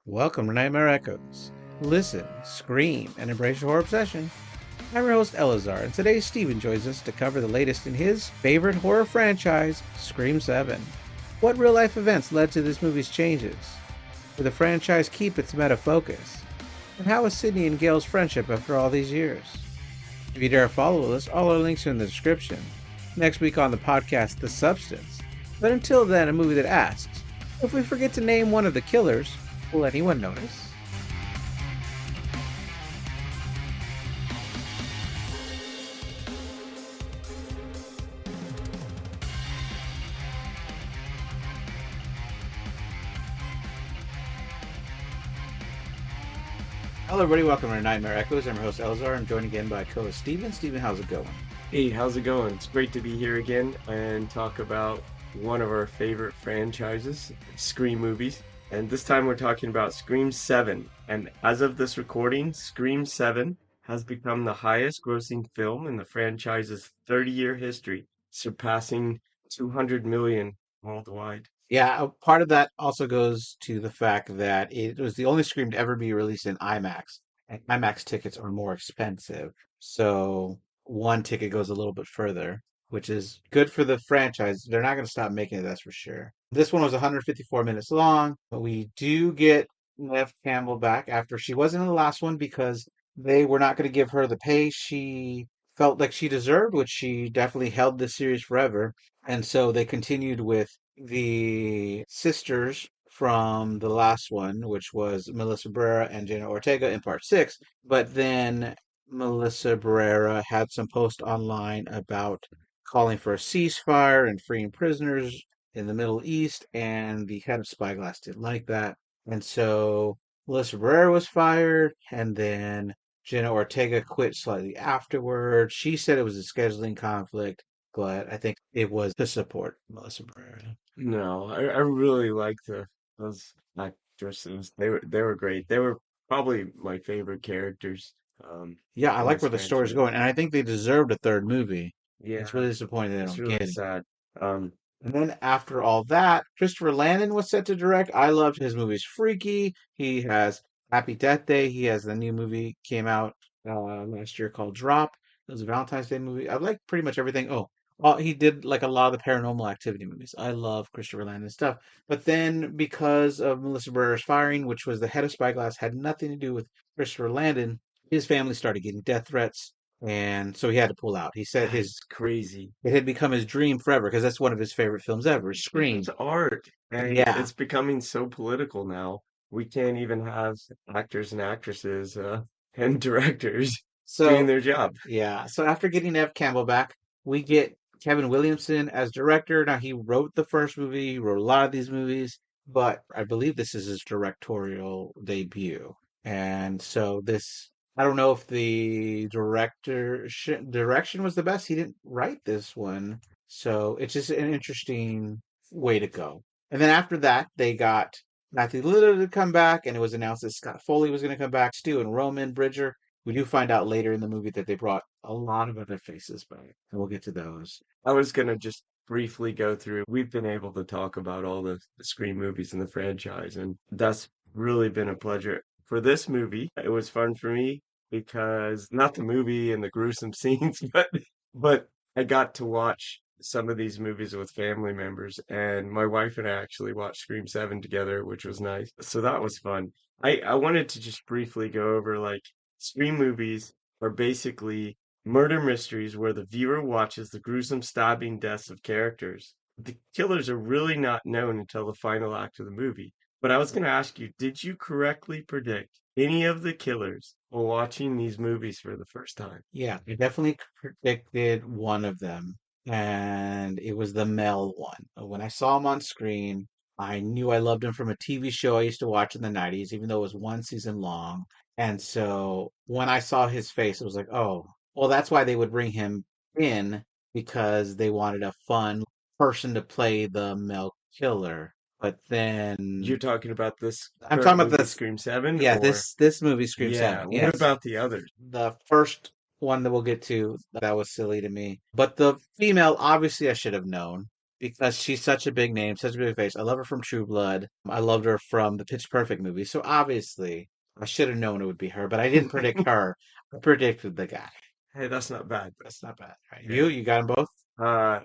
Welcome to Nightmare Echoes. Listen, scream, and embrace your horror obsession. I'm your host, Eleazar, and today Steven joins us to cover the latest in his favorite horror franchise, Scream 7. What real life events led to this movie's changes? Did the franchise keep its meta focus? And how is Sidney and Gale's friendship after all these years? If you dare follow us, all our links are in the description. Next week on the podcast, The Substance. But until then, a movie that asks, if we forget to name one of the killers, will anyone notice? Hello, everybody. Welcome to Nightmare Echoes. I'm your host, Eleazar. I'm joined again by co-host Steven. Steven, how's it going? Hey, how's it going? It's great to be here again and talk about one of our favorite franchises, Scream movies. And this time we're talking about Scream 7. And as of this recording, Scream 7 has become the highest grossing film in the franchise's 30-year history, surpassing 200 million worldwide. Yeah, part of that also goes to the fact that it was the only Scream to ever be released in IMAX. And IMAX tickets are more expensive. So one ticket goes a little bit further, which is good for the franchise. They're not going to stop making it, that's for sure. This one was 154 minutes long, but we do get Neve Campbell back after she wasn't in the last one because they were not going to give her the pay she felt like she deserved, which she definitely held this series forever. And so they continued with the sisters from the last one, which was Melissa Barrera and Jenna Ortega in part six. But then Melissa Barrera had some post online about calling for a ceasefire and freeing prisoners in the Middle East, and the head of Spyglass didn't like that. And so Melissa Barrera was fired, and then Jenna Ortega quit slightly afterward. She said it was a scheduling conflict, but I think it was to support Melissa Barrera. No, I really like those actresses. They were great. They were probably my favorite characters Yeah, I in like this where the story's franchise. going, and I think they deserved a third movie. It's Yeah, really disappointing they it's don't really get it. sad. Um, And then after all that, Christopher Landon was set to direct. I loved his movies Freaky. He has Happy Death Day. He has the new movie came out last year called Drop. It was a Valentine's Day movie. I like pretty much everything. Oh, he did like a lot of the Paranormal Activity movies. I love Christopher Landon stuff. But then because of Melissa Barrera's firing, which was the head of Spyglass, had nothing to do with Christopher Landon, his family started getting death threats. And so he had to pull out. He said that's crazy. it had become his dream forever because that's one of his favorite films ever, It's Scream. art, and Yeah. it's becoming so political now. We can't even have actors and actresses and directors doing So, their job. yeah. So after getting Ev Campbell back, we get Kevin Williamson as director. Now, he wrote the first movie, he wrote a lot of these movies, but I believe this is his directorial debut. And so I don't know if the direction was the best. He didn't write this one. So it's just an interesting way to go. And then after that, they got Matthew Lillard to come back, and it was announced that Scott Foley was going to come back. Stu and Roman Bridger. We do find out later in the movie that they brought a lot of other faces back, and we'll get to those. I was gonna just briefly go through. We've been able to talk about all the Scream movies in the franchise, and that's really been a pleasure. For this movie, it was fun for me because not the movie and the gruesome scenes, but I got to watch some of these movies with family members, and my wife and I actually watched Scream 7 together, which was nice. So that was fun. I wanted to just briefly go over like Scream movies are basically murder mysteries where the viewer watches the gruesome stabbing deaths of characters. The killers are really not known until the final act of the movie. But I was going to ask you, did you correctly predict any of the killers while watching these movies for the first time? Yeah, I definitely predicted one of them, and it was the Mel one. When I saw him on screen, I knew I loved him from a TV show I used to watch in the 90s, even though it was one season long. And so when I saw his face, it was like, oh, well, that's why they would bring him in because they wanted a fun person to play the Mel killer. But You're then talking about this I'm current talking about movie, this, Scream 7, yeah, or this movie, Scream yeah, 7. what Yes. about the others? The first one that we'll get to, that was silly to me. But the female, obviously, I should have known. because she's such a big name, such a big face. I love her from True Blood. I loved her from the Pitch Perfect movie. So obviously, I should have known it would be her, but I didn't predict her. I predicted the guy. Hey, that's not bad. That's not bad, right? Yeah. You got them both?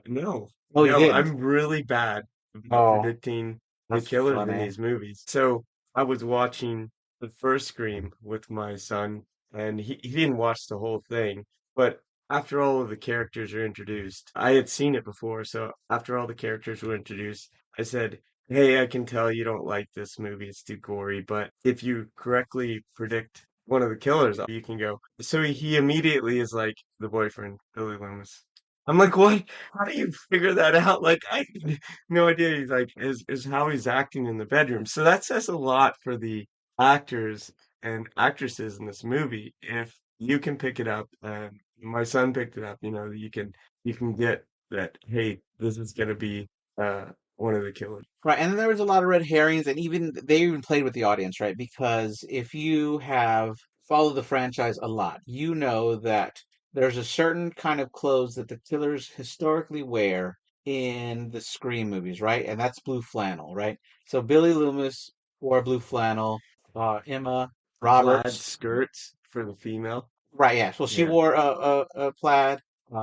No, Oh, you no, didn't. I'm really bad about Oh, predicting the that's killers in funny. these movies. So I was watching the first Scream with my son, and he didn't watch the whole thing. But after all of the characters are introduced, I had seen it before. So after all the characters were introduced, I said, "Hey, I can tell you don't like this movie. It's too gory. But if you correctly predict one of the killers, you can go." So he immediately is like the boyfriend, Billy Loomis. I'm like, what? How do you figure that out? Like, I had no idea. He's like, is how he's acting in the bedroom. So that says a lot for the actors and actresses in this movie. If you can pick it up, and my son picked it up, you can get that. Hey, this is gonna be uh one of the killers. Right, and then there was a lot of red herrings, and even they even played with the audience, right? Because if you have followed the franchise a lot, you know that there's a certain kind of clothes that the killers historically wear in the Scream movies, right? And that's blue flannel, right? So Billy Loomis wore blue flannel, Emma The plaid Roberts. skirts for the female. Right, yeah. Well, she Yeah. wore a plaid.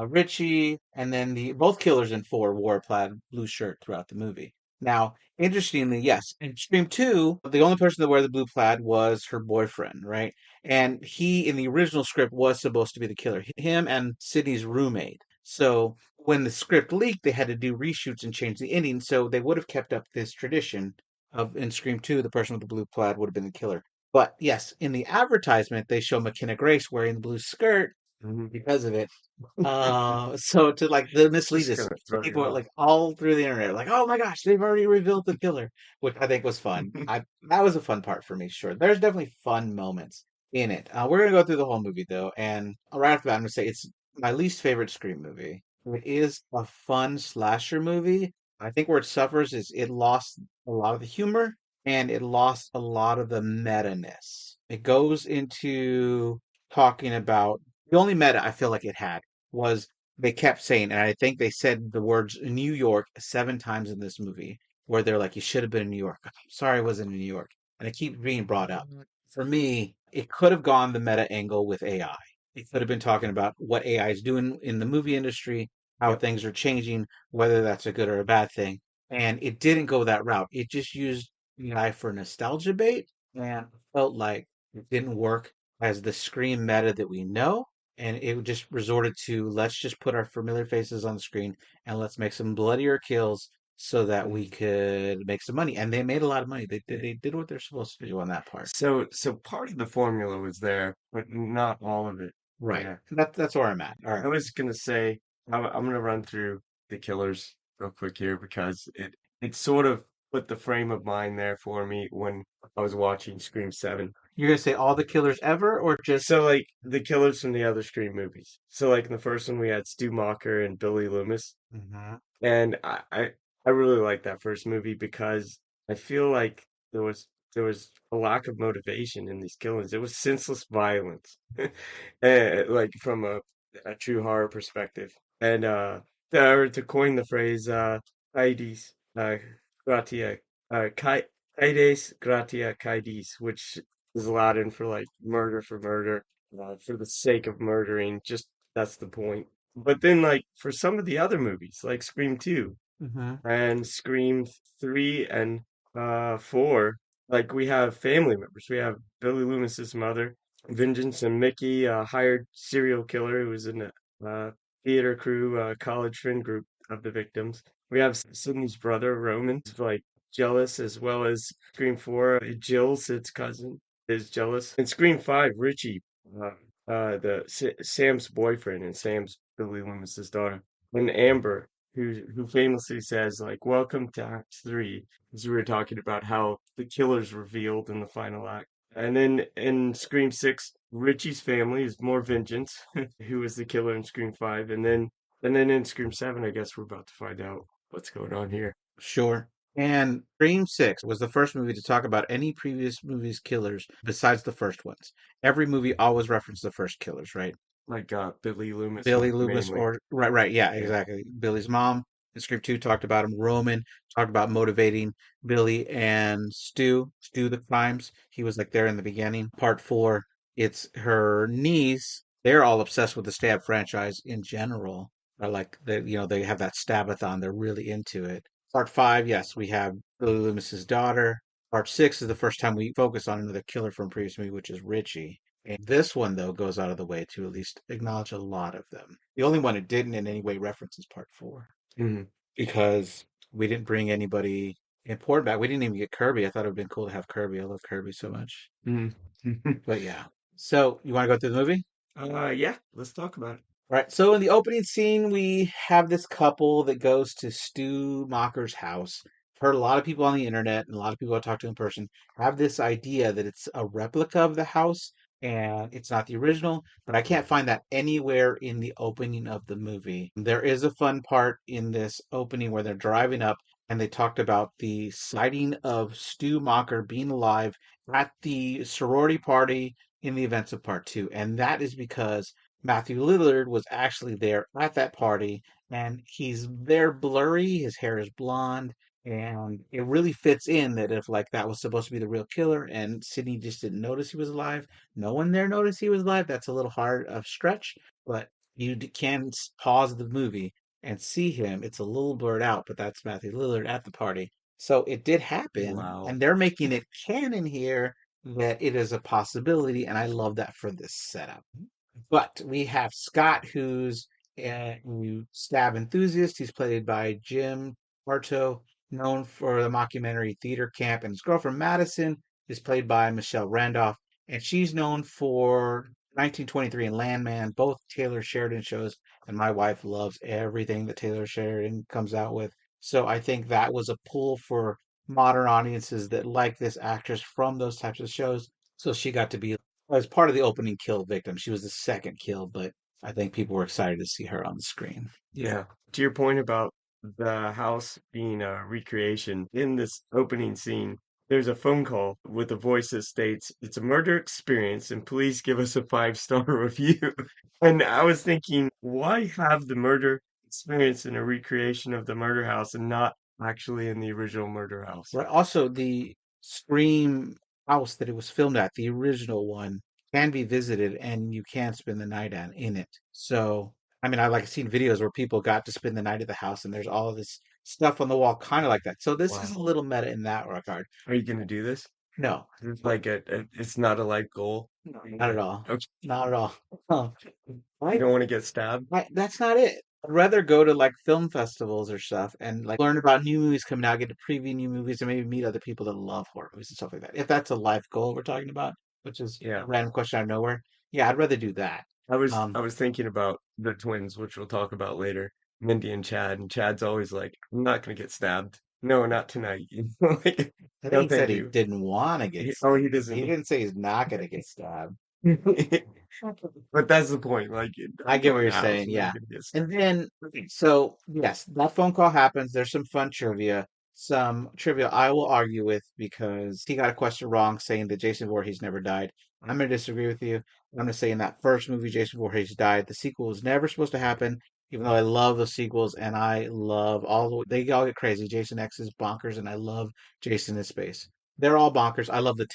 Richie, and then the both killers in four wore a plaid blue shirt throughout the movie. Now, interestingly, yes, in Scream 2, the only person to wear the blue plaid was her boyfriend, right? And he, in the original script, was supposed to be the killer. Him and Sydney's roommate. So when the script leaked, they had to do reshoots and change the ending. So they would have kept up this tradition of in Scream 2, the person with the blue plaid would have been the killer. But yes, in the advertisement, they show McKenna Grace wearing the blue skirt Mhm. because of it. So to like the mislead Just us, gonna throw you people are off. like all through the internet, like, oh my gosh, they've already revealed the killer, which I think was fun. I That was a fun part for me. Sure, there's definitely fun moments in it. We're gonna go through the whole movie though, and right off the bat, I'm gonna say it's my least favorite Scream movie. It is a fun slasher movie. I think where it suffers is it lost a lot of the humor and it lost a lot of the meta-ness. It goes into talking about the only meta I feel like it had was they kept saying, and I think they said the words New York 7 times in this movie, where they're like, you should have been in New York. I'm sorry I wasn't in New York. And it keeps being brought up. For me, it could have gone the meta angle with AI. It could have been talking about what AI is doing in the movie industry, how Yep. things are changing, whether that's a good or a bad thing. And it didn't go that route. It just used AI for nostalgia bait and felt like it didn't work as the Scream meta that we know, and it just resorted to let's just put our familiar faces on the screen and let's make some bloodier kills so that we Mhm. could make some money. And they made a lot of money. They did, Yeah. they did what they're supposed to do on that part. So part of the formula was there, but not all of it. Right. Yeah. That's where I'm at. All right. I was gonna say I'm gonna run through the killers real quick here because it sort of put the frame of mind there for me when I was watching Scream 7. You're gonna say all the killers ever, or just? So like the killers from the other Scream movies. So like in the first one we had Stu Macher and Billy Loomis. Mhm. And I really like that first movie because I feel like there was a lack of motivation in these killings. It was senseless violence, like from a true horror perspective. And or to coin the phrase, "Caedes gratia," "Caedes gratia caedis," which is Latin for like murder for murder, for the sake of murdering. Just that's the point. But then, like, for some of the other movies, like Scream 2 Mhm. and Scream 3 and 4, like, we have family members. We have Billy Loomis's mother, Vengeance, and Mickey, a hired serial killer who was in a theater crew, college friend group of the victims. We have Sidney's brother, Roman, who's, like, jealous, as well as Scream 4, Jill, Sid's cousin, is jealous. And Scream 5, Richie, uh, Sam's boyfriend and Sam's Billy Loomis's daughter, and Amber, who famously says like "Welcome to Act 3," as we were talking about how the killer's revealed in the final act. And then in Scream 6, Richie's family is more Vengeance, who was the killer in Scream 5, and then in Scream 7, I guess we're about to find out what's going on here. Sure. And Scream 6 was the first movie to talk about any previous movie's killers besides the first ones. Every movie always referenced the first killers, right? Like Billy Loomis Billy Loomis mainly. or right, right, yeah, Yeah. exactly. Billy's mom. In Scream 2 talked about him. Roman talked about motivating Billy and Stu the crimes. He was like there in the beginning. Part 4, it's her niece. They're all obsessed with the Stab franchise in general. Or like they have that Stabathon. They're really into it. Part 5, yes, we have Billy Loomis's daughter. Part 6 is the first time we focus on another killer from previous movie, which is Richie. And this one, though, goes out of the way to at least acknowledge a lot of them. The only one it didn't in any way reference is part 4 Hmm. because we didn't bring anybody important back. We didn't even get Kirby. I thought it would have been cool to have Kirby. I love Kirby so much. Hmm. But yeah. So you want to go through the movie? Yeah, let's talk about it. Right. So in the opening scene, we have this couple that goes to Stu Macher's house. Heard a lot of people on the internet and a lot of people I talk to in person have this idea that it's a replica of the house and it's not the original, but I can't find that anywhere in the opening of the movie. There is a fun part in this opening where they're driving up and they talked about the sighting of Stu Macher being alive at the sorority party in the events of part 2. And that is because Matthew Lillard was actually there at that party, and he's there blurry. His hair is blonde, and it really fits in that if like that was supposed to be the real killer, and Sidney just didn't notice he was alive, no one there noticed he was alive. That's a little hard of stretch, but you can pause the movie and see him. It's a little blurred out, but that's Matthew Lillard at the party. So it did happen, Wow. and they're making it canon here that it is a possibility, and I love that for this setup. But we have Scott, who's a stab enthusiast. He's played by Jim Bartow, known for the mockumentary Theater Camp, and his girlfriend Madison is played by Michelle Randolph, and she's known for 1923 and Landman, both Taylor Sheridan shows, and my wife loves everything that Taylor Sheridan comes out with. So I think that was a pull for modern audiences that like this actress from those types of shows. So she got to be as part of the opening kill victim. She was the second kill, but I think people were excited to see her on the screen. Yeah. To your point about the house being a recreation, in this opening scene, there's a phone call with a voice that states, "It's a murder experience, and please give us a 5-star review." And I was thinking, why have the murder experience in a recreation of the murder house and not actually in the original murder house? Right. Also, the Scream house that it was filmed at, the original one, can be visited and you can spend the night in it. So, I mean, I like seen videos where people got to spend the night at the house and there's all this stuff on the wall, kind of like that. So this is Wow. a little meta in that regard. Are you gonna do this? No, It's like it's not a life goal. no, not at all. Okay. Not at all. Oh, You I don't want to get stabbed? That's not it. I'd rather go to like film festivals or stuff and like learn about new movies coming out, get to preview new movies, and maybe meet other people that love horror movies and stuff like that. If that's a life goal we're talking about, which is a Yeah. random question out of nowhere, yeah, I'd rather do that. I was thinking about the twins, which we'll talk about later, Mindy and Chad's always like, "I'm not gonna get stabbed. No, not tonight." Like, I think no, he said thank he you. didn't want to get Oh, stabbed. he He doesn't. didn't say he's not going to get stabbed. But that's the point. Like, I I'm get what going you're to house. saying. I'm not Yeah. gonna get And then, okay, so yes, that phone call happens. There's some fun trivia. Some trivia I will argue with because he got a question wrong saying that Jason Voorhees never died. I'm going to disagree with you. I'm going to say in that first movie, Jason Voorhees died. The sequel was never supposed to happen, even though I love the sequels and I love they all get crazy. Jason X is bonkers and I love Jason in Space. They're all bonkers. I love the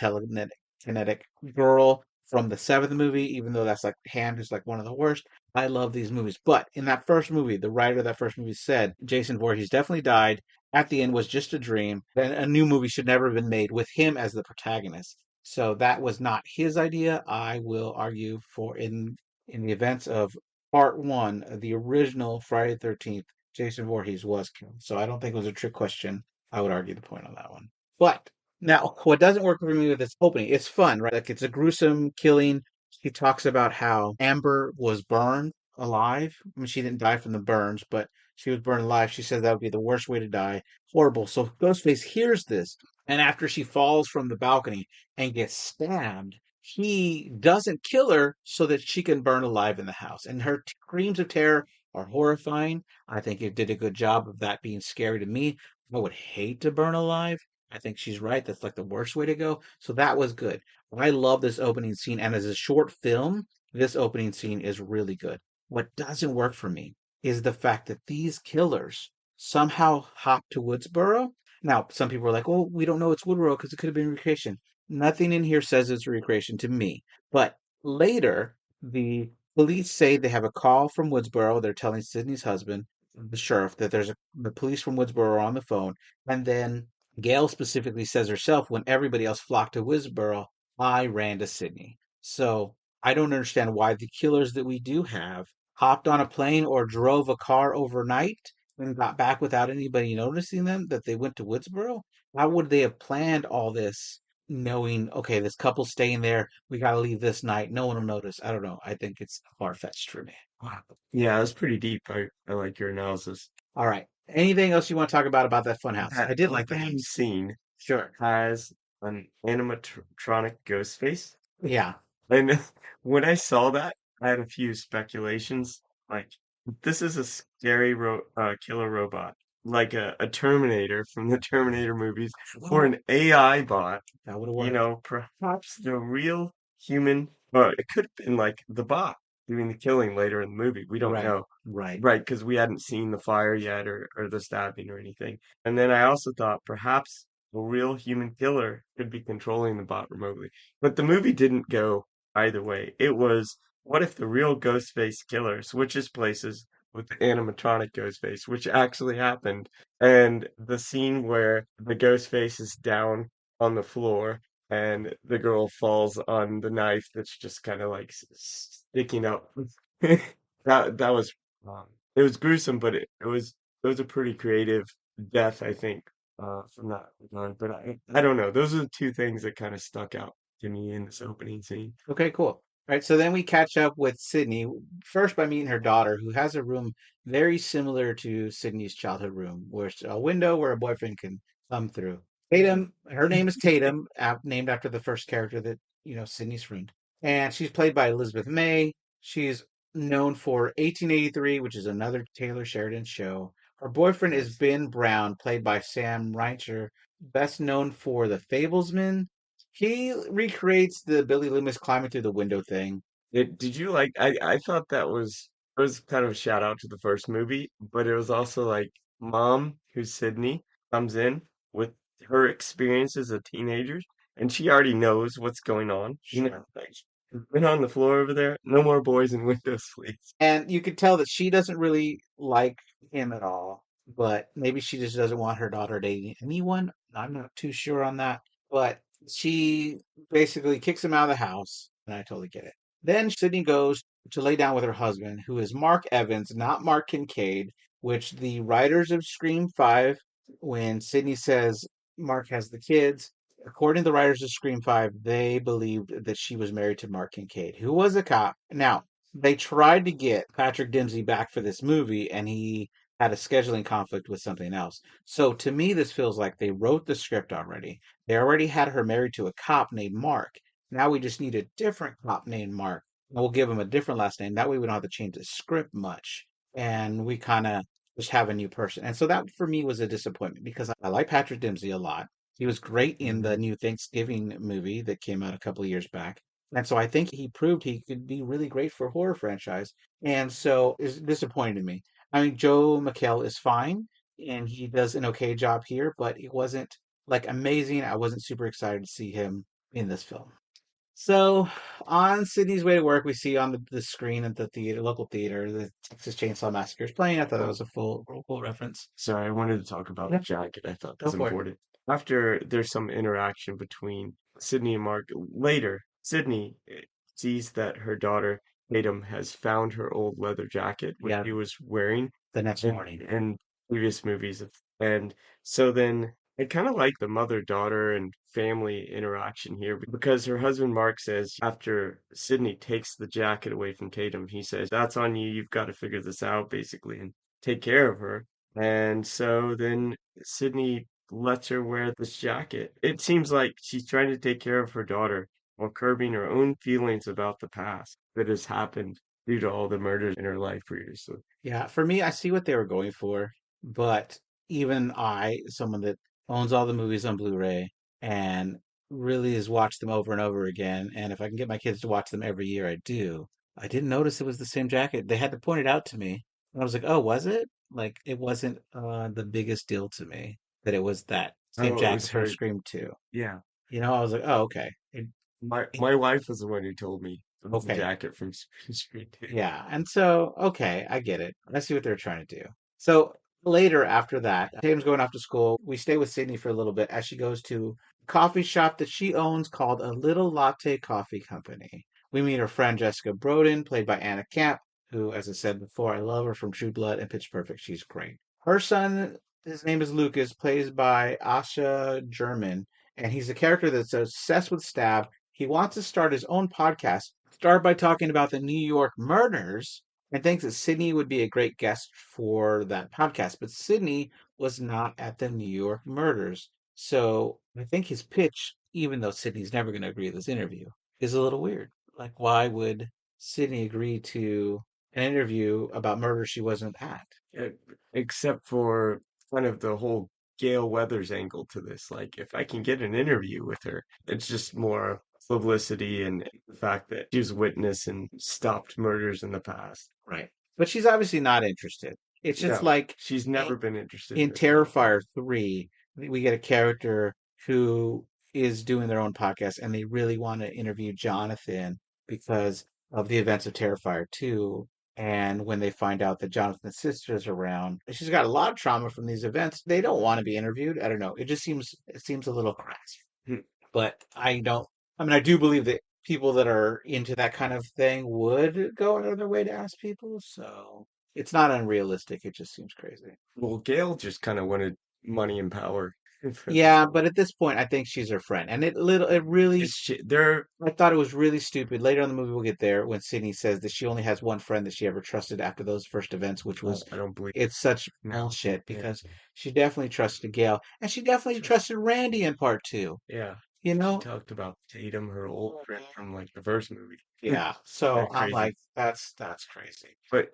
kinetic girl from the seventh movie, even though that's like Hand is like one of the worst. I love these movies. But in that first movie, the writer of that first movie said Jason Voorhees definitely died. At the end was just a dream. Then a new movie should never have been made with him as the protagonist. So that was not his idea. I will argue for in the events of part one, the original Friday the 13th, Jason Voorhees was killed. So I don't think it was a trick question. I would argue the point on that one. But now, what doesn't work for me with this opening, it's fun, right? Like it's a gruesome killing. He talks about how Amber was burned alive. I mean, she didn't die from the burns, but she was burned alive. She said that would be the worst way to die. Horrible. So Ghostface hears this, and after she falls from the balcony and gets stabbed, he doesn't kill her so that she can burn alive in the house. And her screams of terror are horrifying. I think it did a good job of that being scary to me. I would hate to burn alive. I think she's right. That's like the worst way to go. So that was good. I love this opening scene. And as a short film, this opening scene is really good. What doesn't work for me is the fact that these killers somehow hop to Woodsboro. Now, some people are like, well, we don't know it's Woodsboro because it could have been recreation. Nothing in here says it's recreation to me. But later, the police say they have a call from Woodsboro. They're telling Sydney's husband, the sheriff, that the police from Woodsboro are on the phone. And then Gail specifically says herself, when everybody else flocked to Woodsboro, I ran to Sydney. So I don't understand why the killers that we do have hopped on a plane or drove a car overnight and got back without anybody noticing them, that they went to Woodsboro. How would they have planned all this knowing, okay, this couple's staying there, we got to leave this night, no one will notice? I don't know. I think it's far-fetched for me. Wow. Yeah, that's pretty deep. I like your analysis. All right. Anything else you want to talk about that fun house? That I did like the opening house. scene Sure. has an animatronic ghost face. Yeah. And when I saw that, I had a few speculations. Like, this is a scary killer robot, like a Terminator from the Terminator movies, or Well, an AI bot. that would have You worked. know, perhaps the real human, well, it could have been like the bot doing the killing later in the movie. We don't Right. know. Right. Right, because we hadn't seen the fire yet or the stabbing or anything. And then I also thought perhaps a real human killer could be controlling the bot remotely. But the movie didn't go either way. It was, what if the real Ghostface killer switches places with the animatronic Ghostface, which actually happened. And the scene where the Ghostface is down on the floor and the girl falls on the knife that's just kind of like sticking up. That was it was gruesome, but it was a pretty creative death, I think, from that regard. But I don't know. Those are the two things that kind of stuck out to me in this opening scene. Okay, cool. All right, so then we catch up with Sydney, first by meeting her daughter, who has a room very similar to Sydney's childhood room, where it's a window where a boyfriend can come through. Tatum, her name is Tatum, named after the first character that, Sydney's friend. And she's played by Elizabeth May. She's known for 1883, which is another Taylor Sheridan show. Her boyfriend is Nice. Ben Brown, played by Sam Reincher, best known for The Fablesman. He recreates the Billy Loomis climbing through the window thing. Did you like? I thought that was it was kind of a shout out to the first movie, but it was also like mom, who's Sydney, comes in with her experience as a teenager, and she already knows what's going on. You know, like, been on the floor over there. No more boys in windows, please. And you could tell that she doesn't really like him at all, but maybe she just doesn't want her daughter dating anyone. I'm not too sure on that. But she basically kicks him out of the house, and I totally get it. Then Sydney goes to lay down with her husband, who is Mark Evans, not Mark Kincaid, which the writers of Scream 5, when Sydney says Mark has the kids, according to the writers of Scream 5, they believed that she was married to Mark Kincaid, who was a cop. Now, they tried to get Patrick Dempsey back for this movie, and he had a scheduling conflict with something else. So to me, this feels like they wrote the script already. They already had her married to a cop named Mark. Now we just need a different cop named Mark. And we'll give him a different last name. That way we don't have to change the script much. And we kind of just have a new person. And so that for me was a disappointment because I like Patrick Dempsey a lot. He was great in the Mhm. new Thanksgiving movie that came out a couple of years back. And so I think he proved he could be really great for a horror franchise. And so it's disappointed me. I mean, Joe McHale is fine and he does an okay job here, but it wasn't like amazing. I wasn't super excited to see him in this film. So on Sydney's way to work, we see on the screen at the theater, local theater, the Texas Chainsaw Massacre is playing. I thought that was a full reference. Sorry, I wanted to talk about the Yeah, jacket. I thought that go was for it. important. After there's some interaction between Sydney and Mark, later, Sydney sees that her daughter, Tatum, has found her old leather jacket, which Yeah, she was wearing the next morning. in previous movies. And so then I kind of like the mother-daughter and family interaction here because her husband Mark says after Sydney takes the jacket away from Tatum, he says, "That's on you. You've got to figure this out, basically, and take care of her." And so then Sydney lets her wear this jacket. It seems like she's trying to take care of her daughter while curbing her own feelings about the past that has happened due to all the murders in her life previously. Yeah, for me, I see what they were going for, but even I, someone that owns all the movies on Blu-ray and really has watched them over and over again, and if I can get my kids to watch them every year, I do. I didn't notice it was the same jacket. They had to point it out to me, and I was like, "Oh, was it?" like it wasn't the biggest deal to me that it was that same Oh, it jacket was from her. Scream 2. Yeah. You know, I was like, oh, okay. My wife was the one who told me it was the Okay. jacket from Scream 2. Yeah. And so, okay, I get it. I see what they're trying to do. So later after that, Tatum's going off to school. We stay with Sydney for a little bit as she goes to a coffee shop that she owns called a Little Latte Coffee Company. We meet her friend Jessica Broden, played by Anna Camp, who, as I said before, I love her from True Blood and Pitch Perfect. She's great. Her son, his name is Lucas, plays by Asha German, and he's a character that's obsessed with Stab. He wants to start his own podcast, start by talking about the New York murders, and thinks that Sydney would be a great guest for that podcast. But Sydney was not at the New York murders. So I think his pitch, even though Sydney's never going to agree to this interview, is a little weird. Like, why would Sydney agree to an interview about murder she wasn't at? Uh, Except for kind of the whole Gale Weathers angle to this. Like, if I can get an interview with her, it's just more publicity and the fact that she was a witness and stopped murders in the past. Right. But she's obviously not interested. It's just No, like she's never been interested in in this at all. Terrifier 3, we get a character who is doing their own podcast and they really want to interview Jonathan because of the events of Terrifier 2. And when they find out that Jonathan's sister is around, she's got a lot of trauma from these events. They don't want to be interviewed. I don't know. It seems a little crass. Hmm. But I don't, I mean, I do believe that people that are into that kind of thing would go out of their way to ask people. So it's not unrealistic. It just seems crazy. Well, Gale just kind of wanted money and power for this Yeah, whole. but at this point, I think she's her friend, and it really, They're. I thought it was really stupid. Later in the movie, we'll get there when Sydney says that she only has one friend that she ever trusted after those first events, which was I don't believe it's such now. bullshit Yeah, because she definitely trusted Gail, and she definitely trust. trusted Randy in part two. Yeah, You she know, talked about Tatum, her old friend from like the first movie. yeah. So Kind of I'm crazy. like, that's crazy. But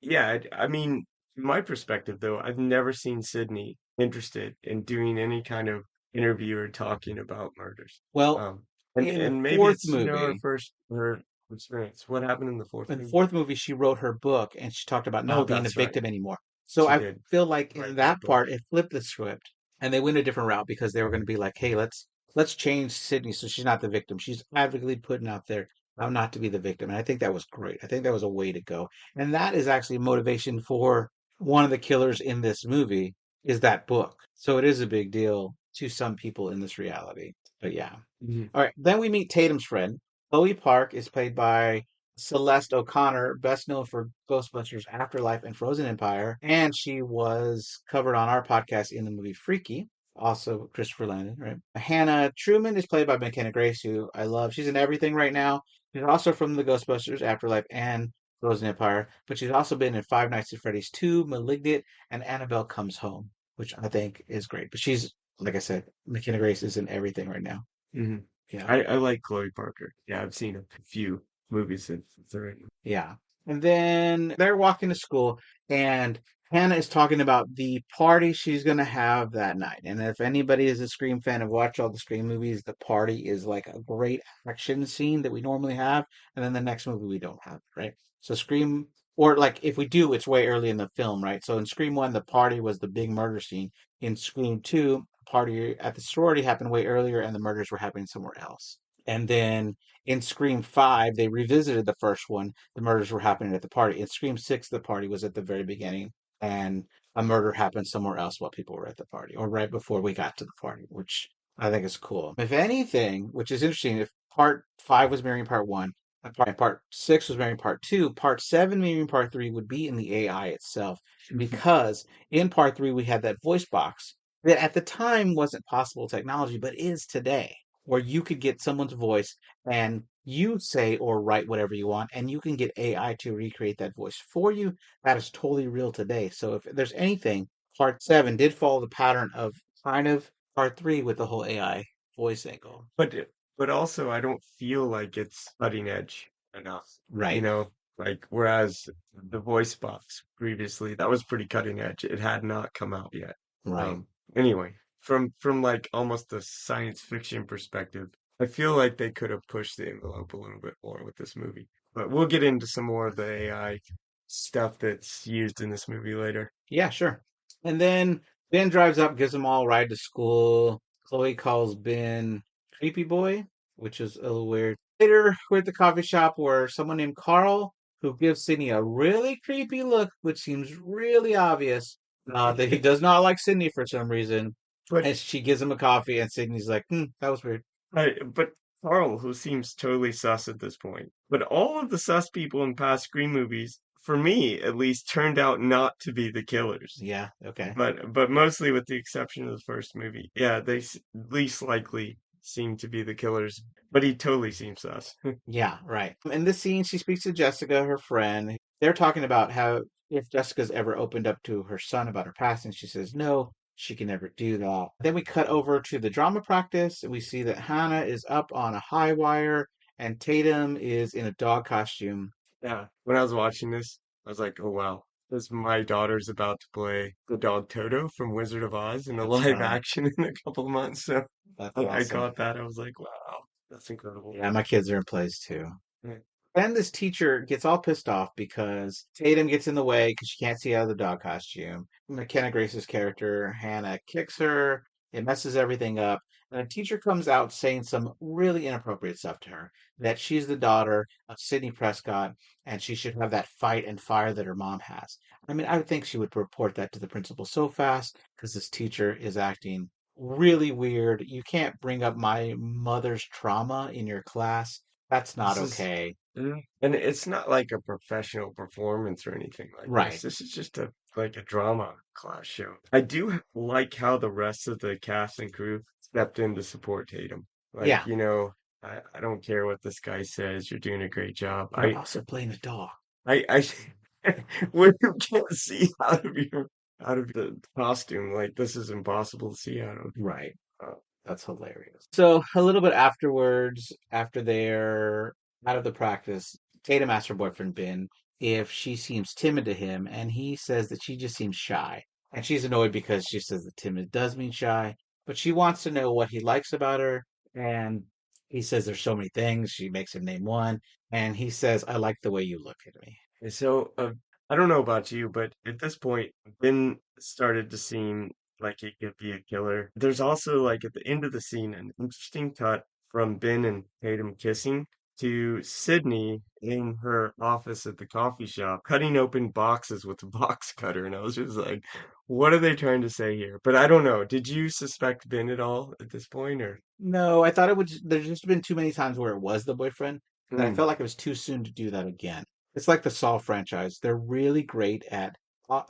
yeah, I mean, from my perspective though, I've never seen Sydney interested in doing any kind of interview or talking about murders. Well, Um, in the and maybe fourth it's her movie, first her experience. What happened in the fourth in the movie? fourth movie, she wrote her book and she talked about Oh, not being a that's right. victim anymore. So She I did feel like in write that that book. part, it flipped the script and they went a different route because they were going to be like, hey, let's change Sydney so she's not the victim. She's advocaatly putting out there I'm not to be the victim. And I think that was great. I think that was a way to go. And that is actually motivation for one of the killers in this movie is that book. So it is a big deal to some people in this reality. But yeah. Mhm. All right. Then we meet Tatum's friend. Chloe Park is played by Celeste O'Connor, best known for Ghostbusters Afterlife and Frozen Empire. And she was covered on our podcast in the movie Freaky, also Christopher Landon, right? Hannah Truman is played by McKenna Grace, who I love. She's in everything right now. She's also from the Ghostbusters Afterlife and Frozen Empire, but she's also been in Five Nights at Freddy's 2, Malignant, and Annabelle Comes Home, which I think is great. But she's, like I said, McKenna Grace is in everything right now. Mhm. Yeah. I like Chloe Parker. Yeah, I've seen a few movies since her. Yeah. And then they're walking to school, and Hannah is talking about the party she's going to have that night. And if anybody is a Scream fan and watched all the Scream movies, the party is like a great action scene that we normally have. And then the next movie, we don't have, right? So Scream, or like if we do, it's way early in the film, right? So in Scream 1, the party was the big murder scene. In Scream 2, party at the sorority happened way earlier, and the murders were happening somewhere else. And then in Scream 5, they revisited the first one. The murders were happening at the party. In Scream 6, the party was at the very beginning, and a murder happened somewhere else while people were at the party, or right before we got to the party, which I think is cool. If anything, which is interesting, if part 5 was mirroring part 1, and part 6 was mirroring part 2, part 7 mirroring part 3 would be in the AI itself, because in part 3, we had that voice box that at the time wasn't possible technology, but is today, where you could get someone's voice and you say or write whatever you want, and you can get AI to recreate that voice for you. That is totally real today. So if there's anything, part 7 did follow the pattern of kind of part 3 with the whole AI voice angle. But but also I don't feel like it's cutting edge enough. You Right, know, like whereas the voice box previously, that was pretty cutting edge. It had not come out yet. right. Um anyway, from like almost a science fiction perspective, I feel like they could have pushed the envelope a little bit more with this movie. But we'll get into some more of the AI stuff that's used in this movie later. Yeah, sure. And then Ben drives up, gives them all a ride to school. Chloe calls Ben creepy boy, which is a little weird. Later, we're at the coffee shop where someone named Carl, who gives Sydney a really creepy look, which seems really obvious, that he does not like Sydney for some reason. But And she gives him a coffee, and Sydney's like, that was weird. but Carl, who seems totally sus at this point, but all of the sus people in past Scream movies, for me at least, turned out not to be the killers. Yeah, okay. But mostly with the exception of the first movie, yeah, least likely seem to be the killers. But he totally seems sus. Yeah, right. In this scene, she speaks to Jessica, her friend. They're talking about how if Jessica's ever opened up to her son about her past, and she says no, she can never do that. Then we cut over to the drama practice, and we see that Hannah is up on a high wire, and Tatum is in a dog costume. Yeah, when I was watching this, I was like, oh wow, this my daughter's about to play the dog Toto from Wizard of Oz in a That's live funny. action in a couple of months. So That's I awesome. got that. I was like, wow, that's incredible. Yeah, my kids are in plays too. Yeah. And this teacher gets all pissed off because Tatum gets in the way because she can't see out of the dog costume. McKenna Grace's character, Hannah, kicks her. It messes everything up. And the teacher comes out saying some really inappropriate stuff to her that she's the daughter of Sidney Prescott and she should have that fight and fire that her mom has. I mean, I would think she would report that to the principal so fast because this teacher is acting really weird. You can't bring up my mother's trauma in your class. That's not This is, okay. and it's not like a professional performance or anything like this. Right. This is just a like a drama class show. I do like how the rest of the cast and crew stepped in to support Tatum. Like, Yeah. you know, I don't care what this guy says. You're doing a great job. They're also playing a dog. I when you can't see out of the costume, like this is impossible to see out of. Right. Uh, That's hilarious. So a little bit afterwards, after they're out of the practice, Tatum asks her boyfriend Ben if she seems timid to him, and he says that she just seems shy. And she's annoyed because she says that timid does mean shy, but she wants to know what he likes about her. And he says there's so many things. She makes him name one, and he says, "I like the way you look at me." And so, I don't know about you, but at this point, Ben started to seem like he could be a killer. There's also, like, at the end of the scene, an interesting cut from Ben and Tatum kissing to Sydney in her office at the coffee shop, cutting open boxes with a box cutter. And I was just like, what are they trying to say here? But I don't know. Did you suspect Ben at all at this point, or? No, I thought it would. There's just been too many times where it was the boyfriend that I Hmm. felt like it was too soon to do that again. It's like the Saw franchise. They're really great at,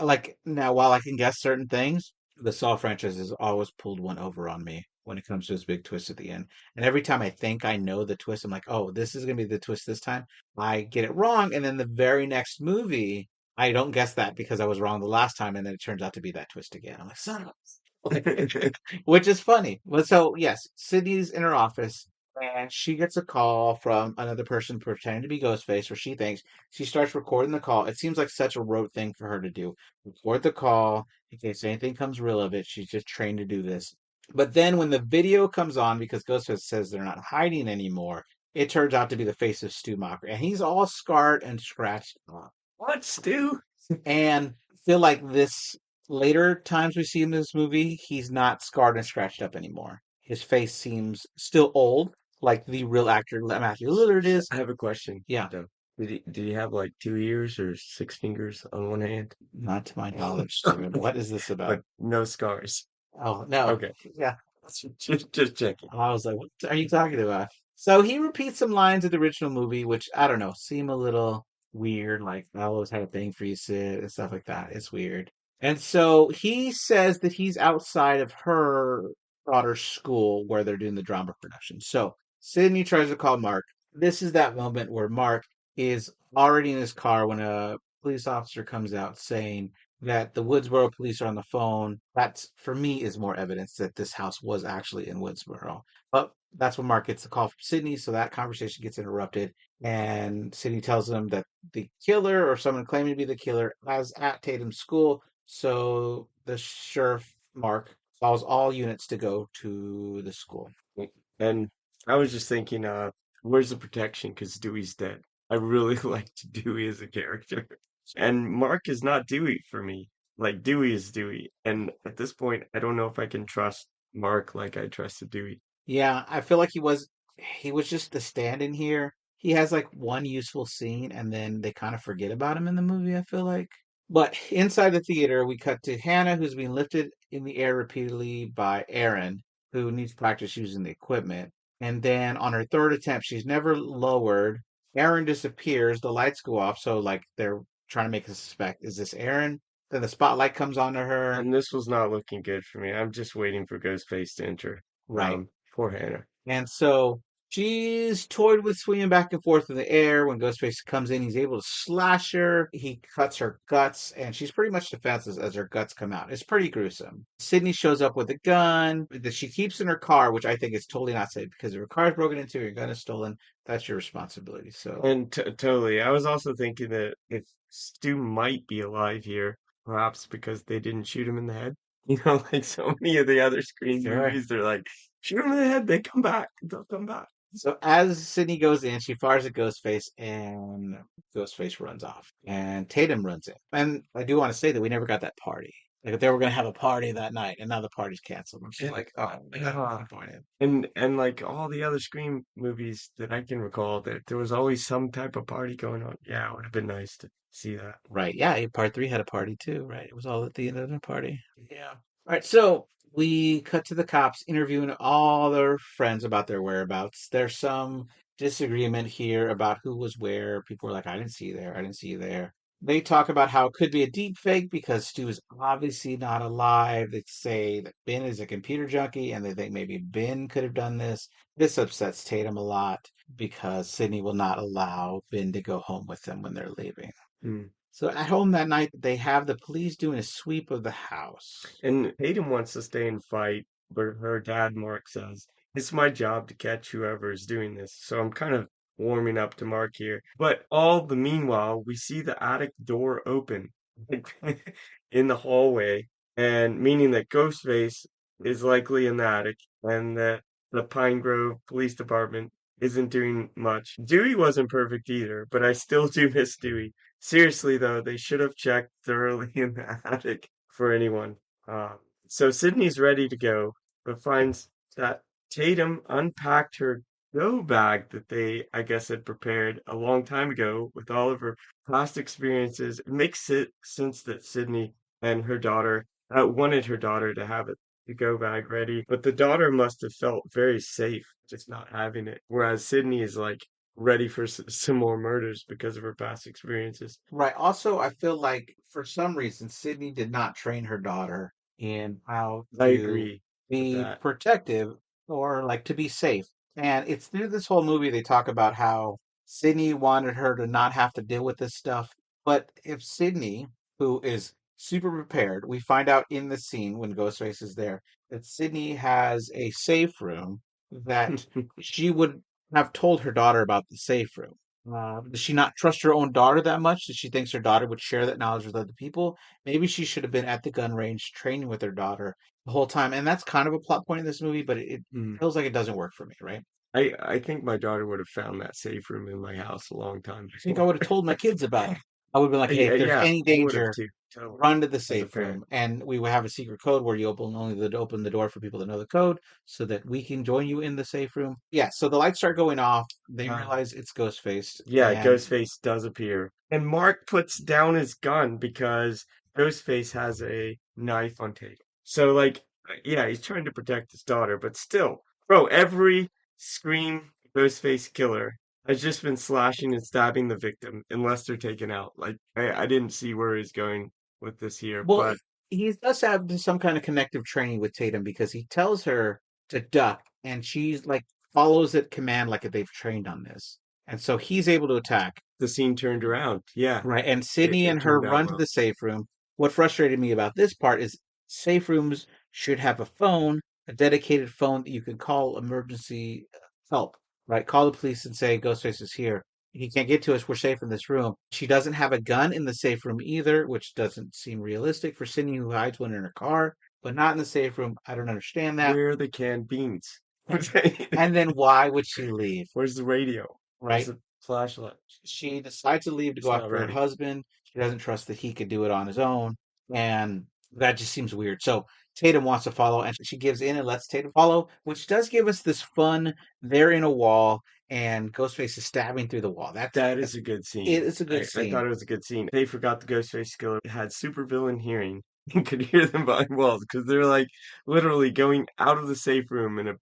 like, now, while I can guess certain things, the Saw franchise has always pulled one over on me when it comes to this big twist at the end. And every time I think I know the twist, I'm like, oh, this is going to be the twist this time. I get it wrong. And then the very next movie, I don't guess that because I was wrong the last time. And then it turns out to be that twist again. I'm like, son of a which is funny. Well, so yes, Sydney's in her office and she gets a call from another person pretending to be Ghostface, or she thinks. She starts recording the call. It seems like such a rote thing for her to do. Record the call in case anything comes real of it. She's just trained to do this. But then when the video comes on, because Ghostface says they're not hiding anymore, it turns out to be the face of Stu Macher, and he's all scarred and scratched up. What, Stu? And I feel like this later times we see in this movie, he's not scarred and scratched up anymore. His face seems still old, like the real actor Matthew Lillard is. I have a question, Yeah, though. Did he have like 2 ears or 6 fingers on one hand? not to my knowledge, Steven. What is this But about? no scars. Oh, no. Okay. Yeah. Just checking. I was like, what are you talking about? So he repeats some lines of the original movie, which I don't know, seem a little weird, like I always had a thing for you, Sid, and stuff like that. It's weird. And so he says that he's outside of her daughter's school where they're doing the drama production. So Sydney tries to call Mark. This is that moment where Mark is already in his car when a police officer comes out saying that the Woodsboro police are on the phone. That's, for me, is more evidence that this house was actually in Woodsboro. But that's when Mark gets the call from Sydney, so that conversation gets interrupted. And Sydney tells him that the killer, or someone claiming to be the killer, was at Tatum's school. So the sheriff, Mark, calls all units to go to the school. And I was just thinking, where's the protection? Because Dewey's dead. I really liked Dewey as a character. And Mark is not Dewey for me. Like Dewey is Dewey. And at this point, I don't know if I can trust Mark like I trusted Dewey. Yeah, I feel like he was just the stand-in here. He has like one useful scene and then they kind of forget about him in the movie, I feel like. But inside the theater, we cut to Hannah, who's being lifted in the air repeatedly by Aaron, who needs practice using the equipment. And then on her third attempt, she's never lowered. Aaron disappears, the lights go off, so like they're trying to make us suspect, is this Aaron? Then the spotlight comes onto her. And this was not looking good for me. I'm just waiting for Ghostface to enter. Right. Poor Hannah. And so she's toyed with swinging back and forth in the air. When Ghostface comes in, he's able to slash her. He cuts her guts, and she's pretty much defenseless as her guts come out. It's pretty gruesome. Sydney shows up with a gun that she keeps in her car, which I think is totally not safe because if your car is broken into, your gun is stolen, that's your responsibility. So, And totally. I was also thinking that if Stu might be alive here, perhaps because they didn't shoot him in the head. You know, like so many of the other Scream sure. movies, they're like, shoot him in the head, they come back. They'll come back. So as Sydney goes in, she fires at Ghostface, and Ghostface runs off, and Tatum runs in. And I do want to say that we never got that party. Like they were going to have a party that night, and now the party's canceled. I'm just And, like, oh, my God, uh, disappointed. and like all the other Scream movies that I can recall, that there was always some type of party going on. Yeah, it would have been nice to see that. Right? Yeah, part three had a party too. Right? It was all at the end of the party. Yeah. All right. So we cut to the cops interviewing all their friends about their whereabouts. There's some disagreement here about who was where. People were like, I didn't see you there. I didn't see you there. They talk about how it could be a deep fake because Stu is obviously not alive. They say that Ben is a computer junkie and they think maybe Ben could have done this. This upsets Tatum a lot because Sydney will not allow Ben to go home with them when they're leaving. Hmm. So at home that night, they have the police doing a sweep of the house. And Hayden wants to stay and fight, but her dad, Mark, says, it's my job to catch whoever is doing this. So I'm kind of warming up to Mark here. But all the meanwhile, we see the attic door open like, in the hallway, and meaning that Ghostface is likely in the attic and that the Pine Grove Police Department isn't doing much. Dewey wasn't perfect either, but I still do miss Dewey. Seriously, though, they should have checked thoroughly in the attic for anyone. Uh, so Sydney's ready to go, but finds that Tatum unpacked her go bag that they, I guess, had prepared a long time ago with all of her past experiences. It makes it sense that Sydney and her daughter wanted her daughter to have it, the go bag ready, but the daughter must have felt very safe just not having it. Whereas Sydney is like ready for some more murders because of her past experiences. Right. Also, I feel like for some reason, Sydney did not train her daughter in how I to agree with be that. protective or like to be safe. And it's through this whole movie they talk about how Sydney wanted her to not have to deal with this stuff. But if Sydney, who is super prepared, we find out in the scene when Ghostface is there that Sydney has a safe room that she would have told her daughter about the safe room. Does she not trust her own daughter that much that she thinks her daughter would share that knowledge with other people? Maybe she should have been at the gun range training with her daughter the whole time. And that's kind of a plot point in this movie, but it Hmm. feels like it doesn't work for me, right? I think my daughter would have found that safe room in my house a long time I think I before. would have told my kids about it. I would have been like, hey, Yeah, if there's yeah, any I would have danger, too, totally, run to the as a safe parent. room. And we would have a secret code where you open the door for people to know the code so that we can join you in the safe room. Yeah, so the lights start going off. They Uh, realize it's Ghostface. yeah, And Ghostface does appear. And Mark puts down his gun because Ghostface has a knife on tape. So, like, yeah, he's trying to protect his daughter, but still, bro, every Scream Ghostface killer has just been slashing and stabbing the victim unless they're taken out. Like, I didn't see where he's going with this here, well, but he does have some kind of connective training with Tatum because he tells her to duck, and she's like follows at command like they've trained on this, and so he's able to attack. the scene turned around. Yeah, Right, and it, Sydney it and her turned out run to well. the safe room. What frustrated me about this part is safe rooms should have a phone, a dedicated phone that you can call emergency help. Right, call the police and say Ghostface is here. He can't get to us. We're safe in this room. She doesn't have a gun in the safe room either, which doesn't seem realistic for Sydney, who hides one in her car, but not in the safe room. I don't understand that. Where are the canned beans? And then why would she leave? Where's the radio? Where's Right? the Flashlight. She decides to leave to It's go not after her ready. husband. She doesn't trust that he could do it on his own, and that just seems weird. So Tatum wants to follow, and she gives in and lets Tatum follow, which does give us this fun. They're in a wall, and Ghostface is stabbing through the wall. That is That's a good it. scene. It's a good I scene. thought it was a good scene. They forgot the Ghostface Killer had supervillain hearing and could hear them behind walls because they're like literally going out of the safe room and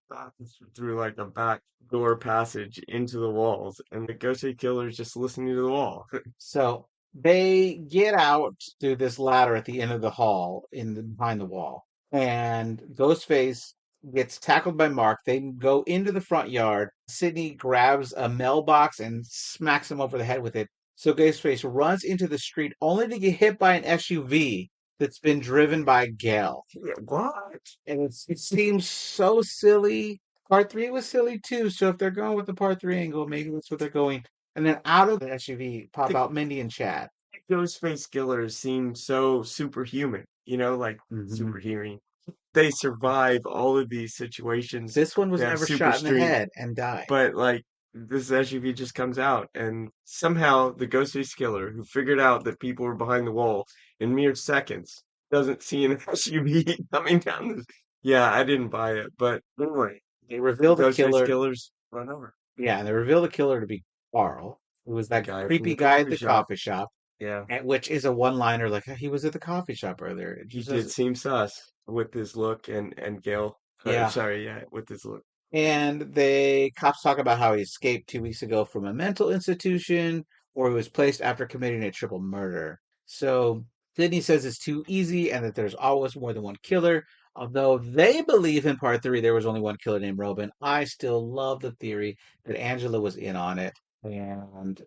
through like a back door passage into the walls, and the Ghostface Killer is just listening to the wall. So they get out through this ladder at the end of the hall behind the wall, and Ghostface gets tackled by Mark. They go into the front yard. Sidney grabs a mailbox and smacks him over the head with it. So Ghostface runs into the street only to get hit by an SUV that's been driven by Gale. Yeah, what? And it seems so silly. Part three was silly too. So if they're going with the part three angle, maybe that's what they're going. And then out of the SUV pop The out Mindy and Chad. Ghostface Killers seem so superhuman, like Hmm. super hearing. They survive all of these situations. This one was They have never super shot in the strength, head and died. but like this SUV just comes out, and somehow the Ghostface Killer, who figured out that people were behind the wall in mere seconds, doesn't see an SUV coming down this. Yeah, I didn't buy it, but anyway, They the reveal the Ghostface killer. Killers run over Yeah, and they reveal the killer to be Carl, who was the that guy from creepy the guy at coffee the shop. coffee shop, Yeah, which is a one-liner like he was at the coffee shop earlier. It he just did doesn't. seem sus with his look, and Gail. Yeah, Sorry, yeah, with his look. and the cops talk about how he escaped 2 weeks ago from a mental institution where he was placed after committing a triple murder. So Sydney says it's too easy and that there's always more than one killer. Although they believe in part three there was only one killer named Robin, I still love the theory that Angela was in on it. And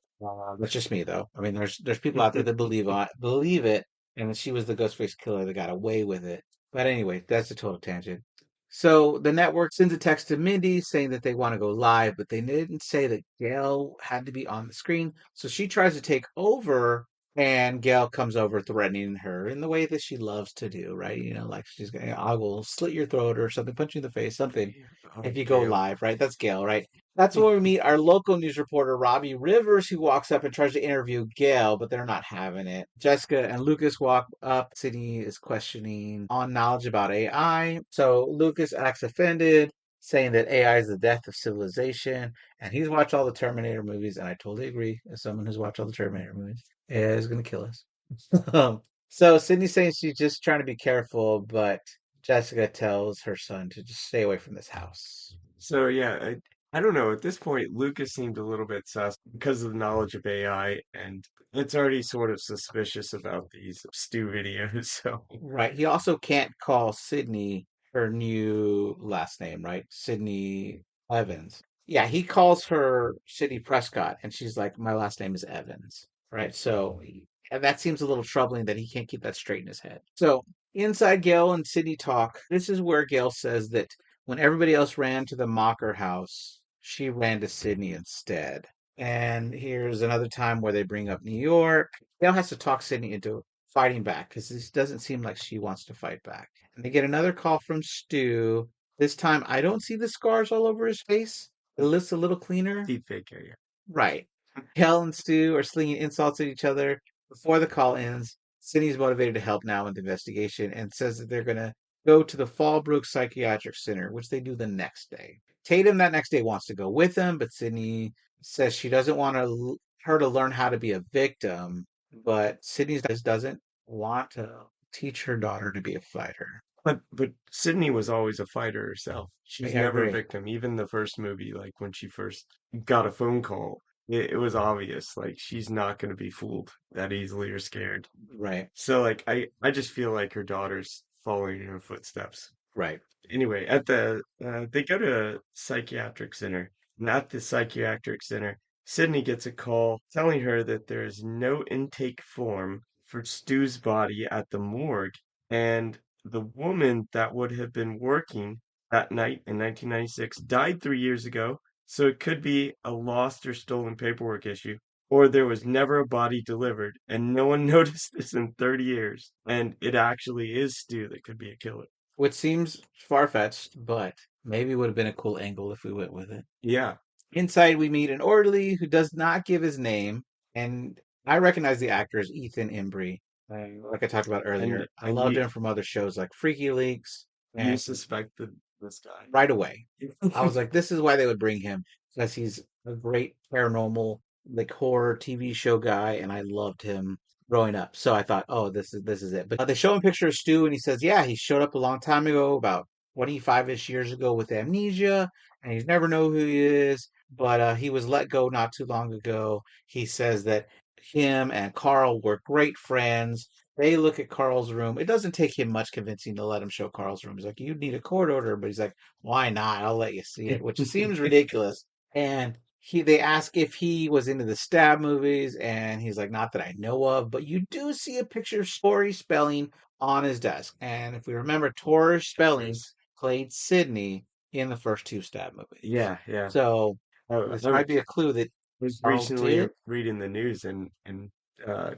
that's just me, though. I mean, there's people out there that believe it, and that she was the Ghostface killer that got away with it. But anyway, that's a total tangent. So the network sends a text to Mindy saying that they want to go live, but they didn't say that Gail had to be on the screen. So she tries to take over, and Gail comes over threatening her in the way that she loves to do, right? Like she's going, I will slit your throat or something, punch you in the face, something if Oh, you go Gail. live, right? That's Gail, right? That's where we meet our local news reporter, Robbie Rivers, who walks up and tries to interview Gail, but they're not having it. Jessica and Lucas walk up. Sydney is questioning on knowledge about AI. So Lucas acts offended, saying that AI is the death of civilization. And he's watched all the Terminator movies, and I totally agree. As someone who's watched all the Terminator movies, AI is going to kill us. So Sydney's saying she's just trying to be careful, but Jessica tells her son to just stay away from this house. So yeah, I don't know. At this point, Lucas seemed a little bit sus because of the knowledge of AI, and it's already sort of suspicious about these stew videos. So Right. He also can't call Sydney her new last name, right? Sydney Evans. Yeah, he calls her Sydney Prescott, and she's like, my last name is Evans, right? So and that seems a little troubling that he can't keep that straight in his head. So inside Gail and Sydney talk, this is where Gail says that when everybody else ran to the Mocker house, she ran to Sydney instead. And here's another time where they bring up New York. Gail has to talk Sydney into fighting back because this doesn't seem like she wants to fight back. And they get another call from Stu. This time, I don't see the scars all over his face. It looks a little cleaner. deep fake area. Right. Kel and Stu are slinging insults at each other before the call ends. Sydney's motivated to help now in the investigation and says that they're going to go to the Fallbrook Psychiatric Center, which they do the next day. Tatum that next day wants to go with them, but Sydney says she doesn't want her to learn how to be a victim, but Sydney doesn't want to teach her daughter to be a fighter. But Sydney was always a fighter herself. I She's never a agree. victim. Even the first movie, like when she first got a phone call, it was obvious like she's not going to be fooled that easily or scared. Right, So like I just feel like her daughter's following in her footsteps. right. Anyway, at they go to a psychiatric center. And at the psychiatric center, Sydney gets a call telling her that there is no intake form for Stu's body at the morgue, and the woman that would have been working that night in 1996 died 3 years ago, so it could be a lost or stolen paperwork issue. Or there was never a body delivered, and no one noticed this in 30 years. And it actually is Stu that could be a killer. Which seems far fetched, but maybe would have been a cool angle if we went with it. Yeah. Inside, we meet an orderly who does not give his name, and I recognize the actor as Ethan Embry. Like I talked about And earlier, I and loved you him from other shows like Freaky Leaks, you and suspected this guy. right away, I was like, this is why they would bring him because he's a great paranormal, like horror TV show guy, and I loved him growing up. So I thought, oh, this is it. But they show him a picture of Stu, and he says, yeah, he showed up a long time ago, about 25-ish years ago, with amnesia, and he's never know who he is. But he was let go not too long ago. He says that him and Carl were great friends. They look at Carl's room. It doesn't take him much convincing to let him show Carl's room. He's like, you need a court order, but he's like, why not? I'll let you see it, which seems ridiculous. And they ask if he was into the stab movies, and he's like, not that I know of, but you do see a picture of Tori Spelling on his desk. And if we remember, Tori Spelling Yes. played Sidney in the first two stab movies. Yeah, yeah. So this I might be a clue that was Charles recently did. reading the news and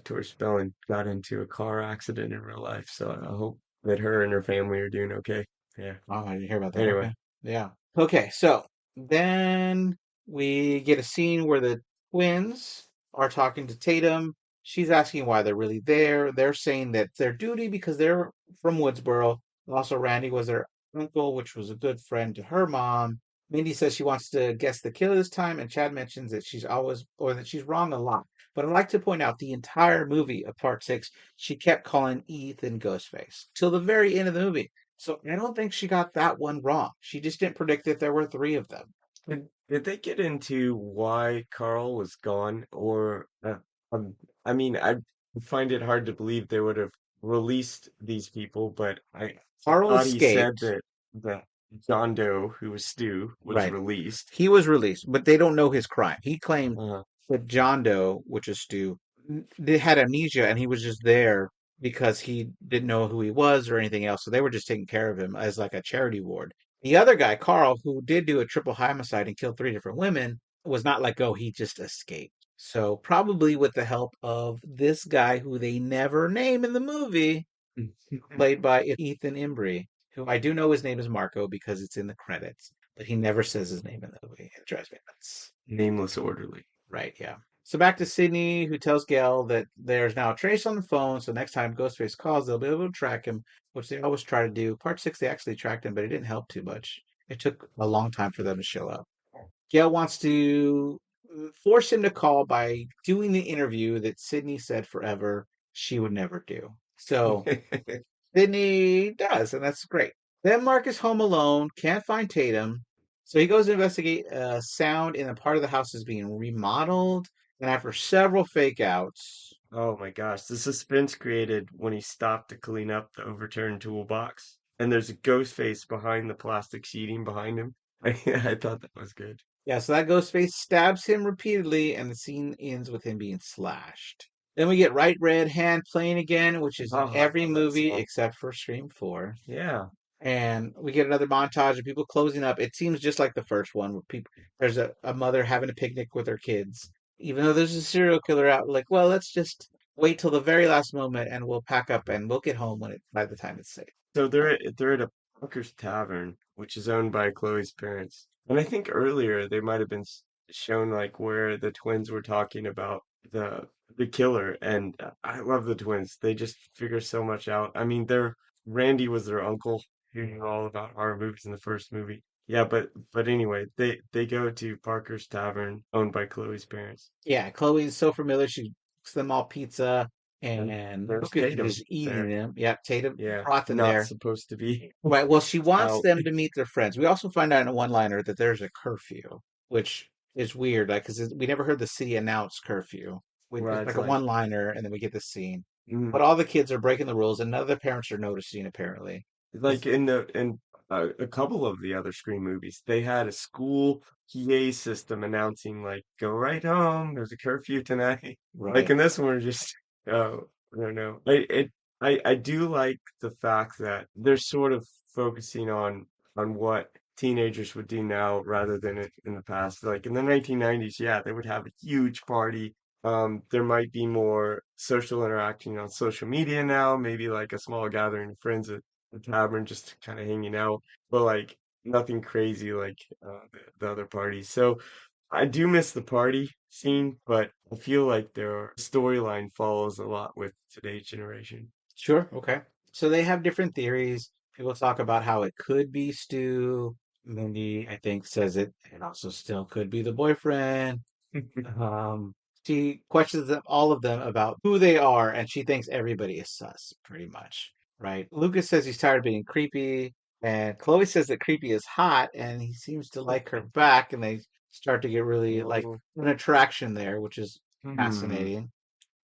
Tor Spelling got into a car accident in real life, so I hope that her and her family are doing okay. Yeah. Oh, I didn't hear about that. Anyway, Okay. Yeah. Okay, so then we get a scene where the twins are talking to Tatum. She's asking why they're really there. They're saying that it's their duty because they're from Woodsboro. Also, Randy was their uncle, which was a good friend to her mom. Mindy says she wants to guess the killer this time, and Chad mentions that she's always, or that she's wrong a lot. But I'd like to point out the entire movie of part six, she kept calling Ethan Ghostface till the very end of the movie. So I don't think she got that one wrong. She just didn't predict that there were three of them. did they get into why Carl was gone, or um, I mean, I find it hard to believe they would have released these people, but I Carl thought he said escaped. that John Doe, who was Stu, was Right. released. He was released, but they don't know his crime. He claimed Uh, that John Doe, which is Stu, they had amnesia and he was just there because he didn't know who he was or anything else. So they were just taking care of him as like a charity ward. The other guy, Carl, who did do a triple homicide and killed three different women, was not let go. He just escaped. So probably with the help of this guy who they never name in the movie, played by Ethan Embry, who I do know his name is Marco because it's in the credits, but he never says his name in the movie. It drives me nuts. Nameless orderly. Right, yeah. So back to Sydney, who tells Gail that there's now a trace on the phone, so next time Ghostface calls, they'll be able to track him, which they always try to do. Part six, they actually tracked him, but it didn't help too much. It took a long time for them to show up. Gail wants to force him to call by doing the interview that Sydney said forever she would never do. So Sydney does, and that's great. Then Mark is home alone, can't find Tatum. So he goes to investigate a sound in a part of the house is being remodeled. And after several fake outs, Oh my gosh, the suspense created when he stopped to clean up the overturned toolbox, and there's a ghost face behind the plastic sheeting behind him. I thought that was good. yeah, so that ghost face stabs him repeatedly, and the scene ends with him being slashed. Then we get Right Red Hand playing again, which is in Oh, I every love that movie song. except for Scream 4. Yeah. And we get another montage of people closing up. It seems just like the first one, where people there's a mother having a picnic with her kids, even though there's a serial killer out. Like, well, let's just wait till the very last moment, and we'll pack up and we'll get home when it by the time it's safe. So they're at a Punker's Tavern, which is owned by Chloe's parents. And I think earlier they might have been shown like where the twins were talking about the killer. And I love the twins. They just figure so much out. I mean, Randy was their uncle who knew all about horror movies in the first movie. Yeah, but anyway, they go to Parker's Tavern, owned by Chloe's parents. Yeah, Chloe's so familiar. She cooks them all pizza, And and there's Brooke is Tatum just eating there. them. Yeah, Tatum Yeah, brought them not there. supposed to be Right. Well, she wants out. them to meet their friends. We also find out in a one-liner that there's a curfew, which is weird, like because we never heard the city announce curfew. Where It's it's like a like, one-liner, and then we get the scene. mm, But all the kids are breaking the rules, and none of their parents are noticing. Apparently, like in a couple of the other Scream movies, they had a school PA system announcing like, "Go right home. There's a curfew tonight." Like right? in this one, we're just oh, I don't know. I do like the fact that they're sort of focusing on what teenagers would do now rather than in the past. Like in the 1990s, yeah, they would have a huge party. There might be more social interaction on social media now, maybe like a small gathering of friends at the tavern just kind of hanging out, but like nothing crazy like the other parties. So I do miss the party scene, but I feel like their storyline follows a lot with today's generation. Sure. Okay. So they have different theories. People talk about how it could be Stu. Mindy, I think, says it also still could be the boyfriend. Um, she questions all of them about who they are, and she thinks everybody is sus, pretty much, right? Lucas says he's tired of being creepy, and Chloe says that creepy is hot, and he seems to like her back, and they start to get really like Oh, an attraction there, which is hmm. fascinating.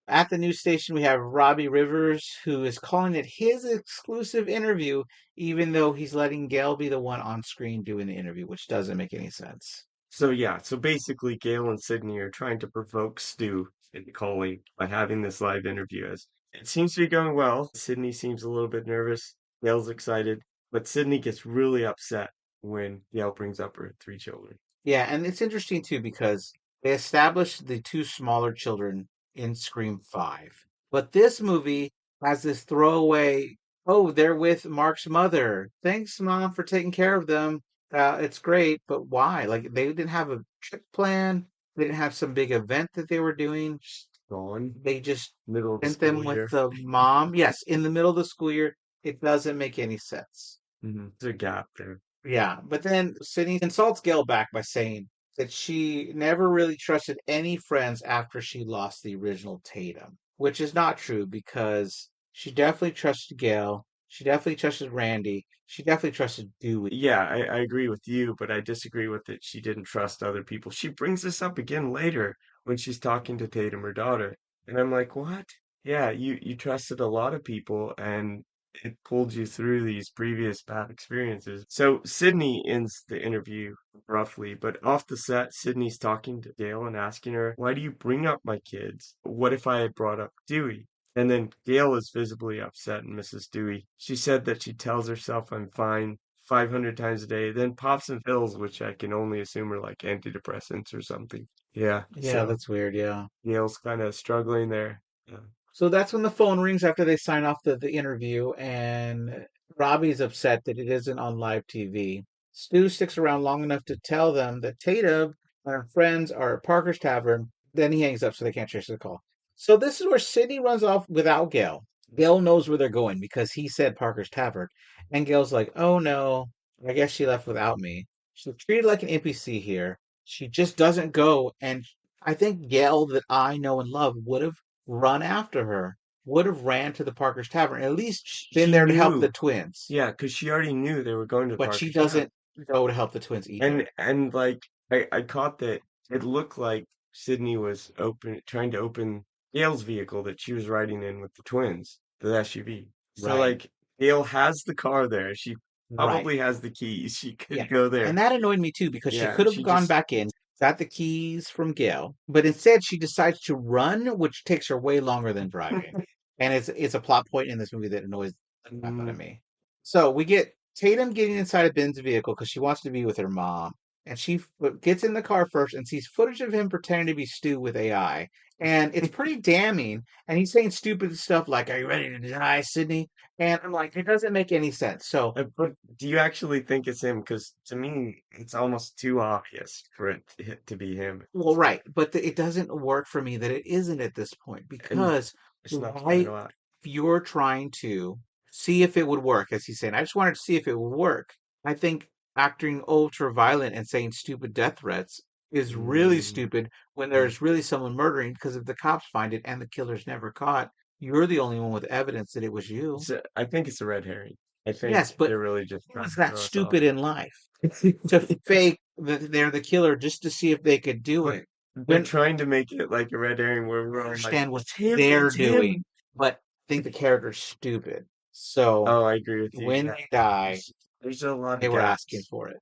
At the news station, we have Robbie Rivers, who is calling it his exclusive interview, even though he's letting Gail be the one on screen doing the interview, which doesn't make any sense. So yeah, so basically Gail and Sydney are trying to provoke Stu into calling by having this live interview as it seems to be going well. Sydney seems a little bit nervous. Gail's excited, but Sydney gets really upset when Gail brings up her three children. Yeah, and it's interesting too because they established the two smaller children in Scream 5. But this movie has this throwaway, oh, they're with Mark's mother. Thanks, Mom, for taking care of them. It's great, but why? Like, they didn't have a trip plan. They didn't have some big event that they were doing. Gone, They just middle of the sent them school with year. the mom. Yes, in the middle of the school year. It doesn't make any sense. There's a gap there. Yeah, but then Sydney insults Gail back by saying that she never really trusted any friends after she lost the original Tatum, which is not true because she definitely trusted Gail. She definitely trusted Randy. She definitely trusted Dewey. Yeah, I agree with you, but I disagree with it. She didn't trust other people. She brings this up again later when she's talking to Tatum, her daughter. And I'm like, what? Yeah, you trusted a lot of people and it pulled you through these previous bad experiences. So Sydney ends the interview roughly, but off the set, Sydney's talking to Gail and asking her, why do you bring up my kids? What if I had brought up Dewey? And then Gail is visibly upset and misses Dewey. She said that she tells herself I'm fine 500 times a day, then pops some pills, which I can only assume are like antidepressants or something. Yeah, Yeah, so that's weird. Yeah. Gail's kind of struggling there. Yeah. So that's when the phone rings after they sign off the interview, and Robbie's upset that it isn't on live TV. Stu sticks around long enough to tell them that Tatum and her friends are at Parker's Tavern. Then he hangs up so they can't trace the call. So this is where Sydney runs off without Gail. Gail knows where they're going because he said Parker's Tavern. And Gail's like, oh no, I guess she left without me. She's treated like an NPC here. She just doesn't go. And I think Gail, that I know and love, would have run after her, would have ran to the Parker's Tavern, at least been She there to help the knew, twins. yeah, because she already knew they were going to But she Parker's Tavern. doesn't go to help the twins either. And like I caught that it looked like Sydney was trying to open Gail's vehicle that she was riding in with the twins, the SUV. So Right. like Gail has the car there. She Right. probably has the keys. She Yeah. could go there. And that annoyed me too because she Yeah, could have she gone just back in, got the keys from Gail, but instead she decides to run, which takes her way longer than driving. And it's a plot point in this movie that annoys the crap out of mm, me. So we get Tatum getting inside of Ben's vehicle because she wants to be with her mom. And she gets in the car first and sees footage of him pretending to be Stu with AI. And it's pretty damning. And he's saying stupid stuff like, are you ready to die, Sydney? And I'm like, it doesn't make any sense. So but do you actually think it's him? Because to me, it's almost too obvious for to be him at well, this point, right, but it doesn't work for me that it isn't at this point and because it's not why, playing out. if you're trying to see if it would work, as he's saying, I just wanted to see if it would work. I think acting ultra violent and saying stupid death threats is really Mm, stupid when mm. there's really someone murdering because if the cops find it and the killer's never caught, you're the only one with evidence that it was you. I think it's a red herring. I think Yes, but they're really just who trying is to that throw us off. stupid in life to fake that they're the killer just to see if they could do But it? they're When trying to make it like a red herring where we're all like, understand what it's him, they're it's doing, him. but think the character's stupid. So Oh, I agree with you. when Yeah, they die, there's a lot they of were asking gaps for it.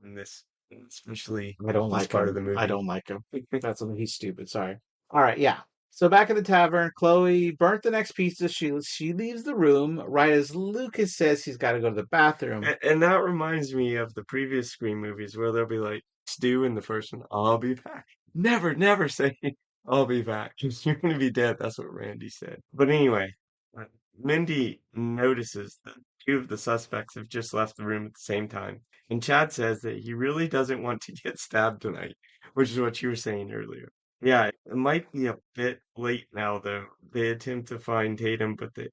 in this, especially I don't this like part of him. the I movie. don't like him. That's when he's stupid. Sorry. All right, yeah. So back at the tavern, Chloe burnt the next pizza. She leaves the room right as Lucas says he's got to go to the bathroom. And that reminds me of the previous Scream movies where they'll be like, Stu in the first one, I'll be back. Never, never say, I'll be back. You're going to be dead. That's what Randy said. But anyway, uh, Mindy notices that two of the suspects have just left the room at the same time. And Chad says that he really doesn't want to get stabbed tonight, which is what you were saying earlier. Yeah, it might be a bit late now though. They attempt to find Tatum, but they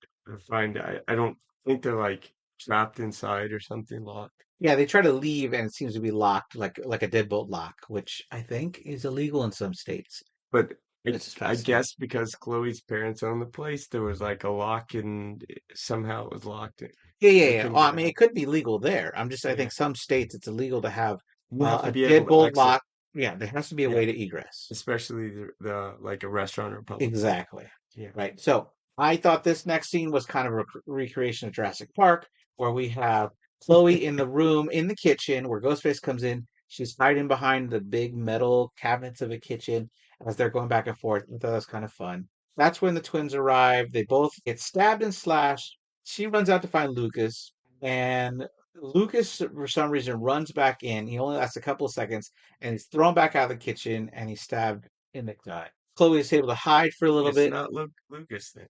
find I don't think they're like trapped inside or something locked. Yeah, they try to leave and it seems to be locked like a deadbolt lock, which I think is illegal in some states. But This is I fascinating. guess because Chloe's parents own the place, there was like a lock and somehow it was locked. Yeah, yeah, They yeah. couldn't Well, I get mean, out. it could be legal there. I Yeah. think some states it's illegal to have You have to a be able to deadbolt exit. lock. Yeah, there has to be a Yeah. way to egress. Especially the like a restaurant or public place. Exactly. Yeah. Right. So I thought this next scene was kind of a recreation of Jurassic Park, where we have Chloe in the room in the kitchen where Ghostface comes in. She's hiding behind the big metal cabinets of a kitchen as they're going back and forth. I thought that was kind of fun. That's when the twins arrive. They both get stabbed and slashed. She runs out to find Lucas, and Lucas, for some reason, runs back in. He only lasts a couple of seconds, and he's thrown back out of the kitchen, and he's stabbed in the gut. Chloe is able to hide for a little It's bit. not Lucas then.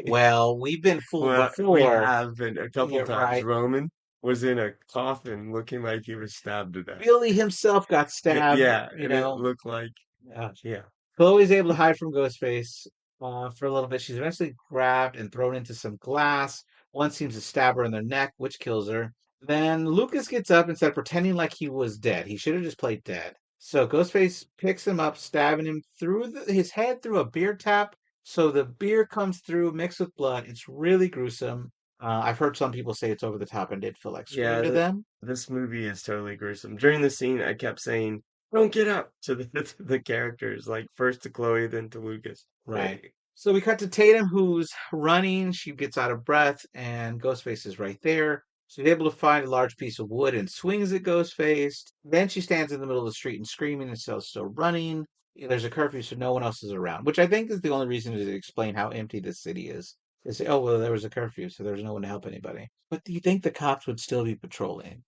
Well, we've been fooled Well, we before. have been a couple Yeah, times. right. Roman was in a coffin looking like he was stabbed to death. Billy himself got stabbed, Yeah, and it looked like, Uh, yeah. Chloe's able to hide from Ghostface for a little bit. She's eventually grabbed and thrown into some glass. One seems to stab her in the neck, which kills her. Then Lucas gets up and started pretending like he was dead. He should have just played dead. So Ghostface picks him up, stabbing him through his head through a beer tap. So the beer comes through mixed with blood. It's really gruesome. I've heard some people say it's over the top and did feel like Scream Yeah, to them. this movie is totally gruesome. During the scene, I kept saying, "Don't get up" to the to the characters, like first to Chloe, then to Lucas. Right. So we cut to Tatum, who's running. She gets out of breath, and Ghostface is right there. She's able to find a large piece of wood and swings at Ghostface. Then she stands in the middle of the street and screaming and still running. There's a curfew, so no one else is around, which I think is the only reason to explain how empty this city is. They say, oh, well, there was a curfew, so there's no one to help anybody. But do you think the cops would still be patrolling?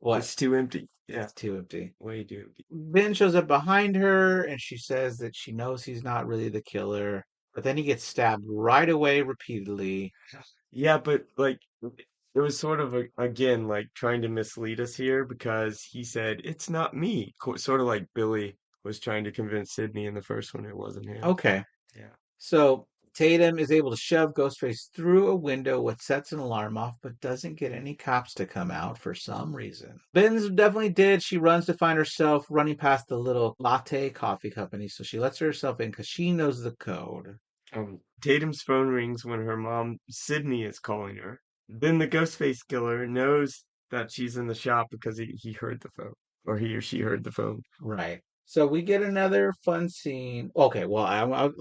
What? It's too empty. Yeah, It's too empty. way too empty. Ben shows up behind her and she says that she knows he's not really the killer, but then he gets stabbed right away repeatedly. Yeah, but like it was sort of again like trying to mislead us here because he said it's not me, sort of like Billy was trying to convince Sydney in the first one it wasn't him. Okay, Yeah. so Tatum is able to shove Ghostface through a window, which sets an alarm off, but doesn't get any cops to come out for some reason. Ben's definitely did. She runs to find herself running past the little latte coffee company, so she lets herself in because she knows the code. Tatum's phone rings when her mom, Sydney, is calling her. Then the Ghostface killer knows that she's in the shop because he heard the phone, or he or she heard the phone. Right. So we get another fun scene. Okay, well,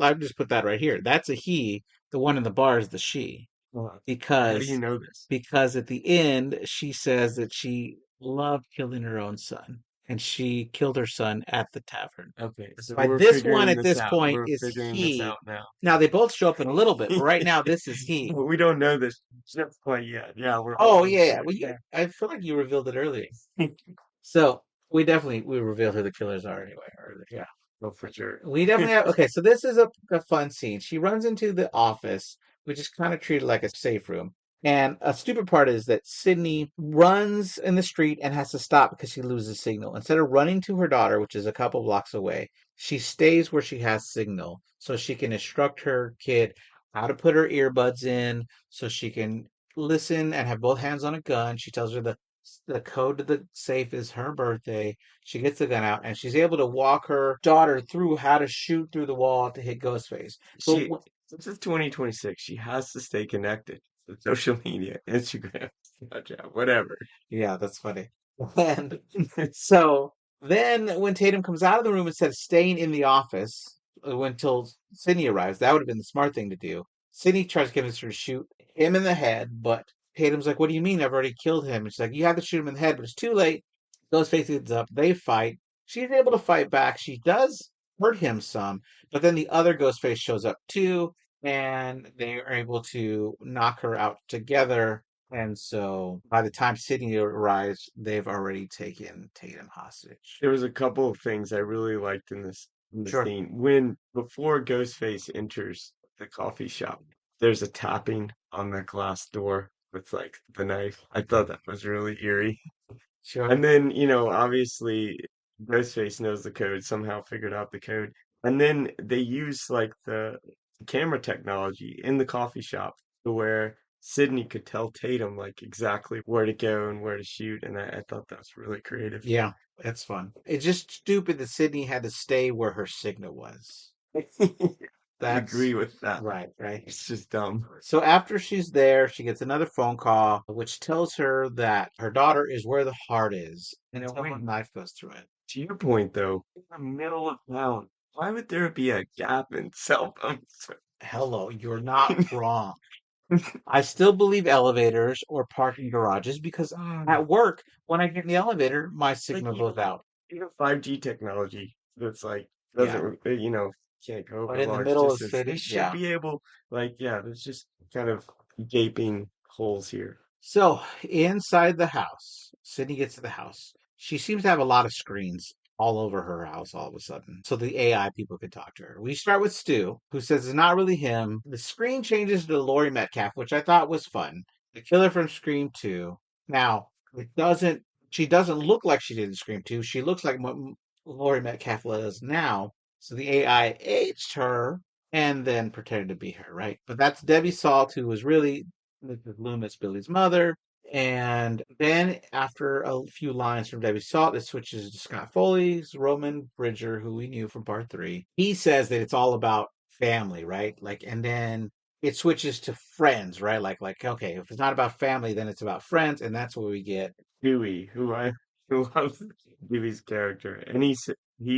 I'll just put that right here. That's a he. The one in the bar is the she. How do you Because know this? because at the end she says that she loved killing her own son, and she killed her son at the tavern. Okay, so By we're this one figuring at this this out. point We're is figuring this he. out now. Now they both show up in a little bit, but right now this is he. We don't know this just quite yet. Yeah, we're Oh hoping yeah, for yeah. Well, it. I feel like you revealed it earlier. So we revealed who the killers are anyway. Yeah. Oh, for sure. We definitely have. Okay, so this is a fun scene. She runs into the office, which is kind of treated like a safe room. And a stupid part is that Sydney runs in the street and has to stop because she loses signal. Instead of running to her daughter, which is a couple blocks away, she stays where she has signal so she can instruct her kid how to put her earbuds in so she can listen and have both hands on a gun. She tells her the code to the safe is her birthday. She gets the gun out and she's able to walk her daughter through how to shoot through the wall to hit Ghostface. But She, Since it's 2026, she has to stay connected to social media, Instagram, Snapchat, whatever. yeah, that's funny. And so then when Tatum comes out of the room instead of staying in the office until Sydney arrives, that would have been the smart thing to do. Sydney tries to convince her to shoot him in the head, but Tatum's like, what do you mean? I've already killed him. And she's like, you have to shoot him in the head, but it's too late. Ghostface gets up. They fight. She's able to fight back. She does hurt him some, but then the other Ghostface shows up too, and they are able to knock her out together. And so by the time Sydney arrives, they've already taken Tatum hostage. There was a couple of things I really liked in the Sure. scene. When before Ghostface enters the coffee shop, there's a tapping on the glass door with like the knife. I thought that was really eerie. Sure. And then, obviously Ghostface knows the code, somehow figured out the code. And then they use like the camera technology in the coffee shop to where Sydney could tell Tatum like exactly where to go and where to shoot. And I thought that was really creative. Yeah, that's fun. It's just stupid that Sydney had to stay where her signal was. I agree That's with that. right, right. It's just dumb. So after she's there, she gets another phone call, which tells her that her daughter is where the heart is, Now until a wait, knife goes through it. to your point though, in the middle of town, why would there be a gap in cell phones? Hello, you're not wrong. I still believe elevators or parking garages because Ah, at work, when I get in the elevator, my like signal goes out. even 5G technology that's like Yeah. doesn't can't go But over in the large middle of the distance. They city, should yeah. be able like yeah, there's just kind of gaping holes here. So inside the house, Sydney gets to the house. She seems to have a lot of screens all over her house all of a sudden. So the AI people can talk to her. We start with Stu, who says it's not really him. The screen changes to Laurie Metcalf, which I thought was fun. The killer from Scream 2. Now, it doesn't she doesn't look like she did in Scream 2. She looks like what Laurie Metcalf does now. So the AI aged her and then pretended to be her, right? But that's Debbie Salt, who was really Mrs. Loomis, Billy's mother. And then after a few lines from Debbie Salt, it switches to Scott Foley's Roman Bridger, who we knew from part three. He says that it's all about family, right? Like, and then it switches to friends, right? Like, okay, if it's not about family, then it's about friends, and that's what we get. Dewey, who I who loves Dewey's character, and he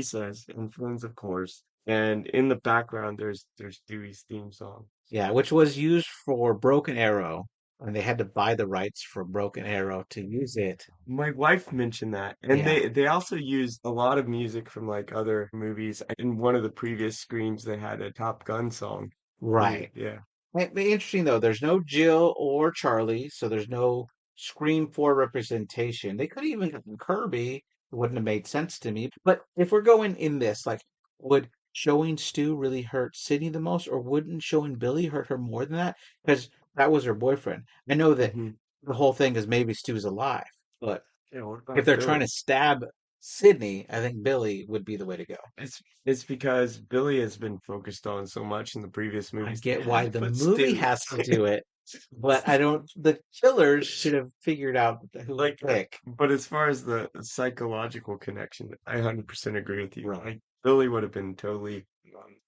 says, and friends of course, and in the background there's Dewey's theme song. Yeah, which was used for Broken Arrow, and they had to buy the rights for Broken Arrow to use it. My wife mentioned that, and Yeah, they also used a lot of music from like other movies. In one of the previous Screams, they had a Top Gun song. right. Yeah. Interesting though, there's no Jill or Charlie, so there's no Scream 4 representation. They could even have Kirby. It wouldn't have made sense to me. But if we're going in this, like, would showing Stu really hurt Sydney the most, or wouldn't showing Billy hurt her more than that? Because that was her boyfriend. I know that Hmm. the whole thing is maybe Stu's alive, but Yeah, what if about they're trying to Billy? stab Sydney, I think Billy would be the way to go. It's because Billy has been focused on so much in the previous I movies. They get had why to the put movie Stu. has to do it, but I don't. The killers should have figured out who to Like, pick. but as far as the psychological connection, I 100% agree with you. Right. Like, Billy would have been totally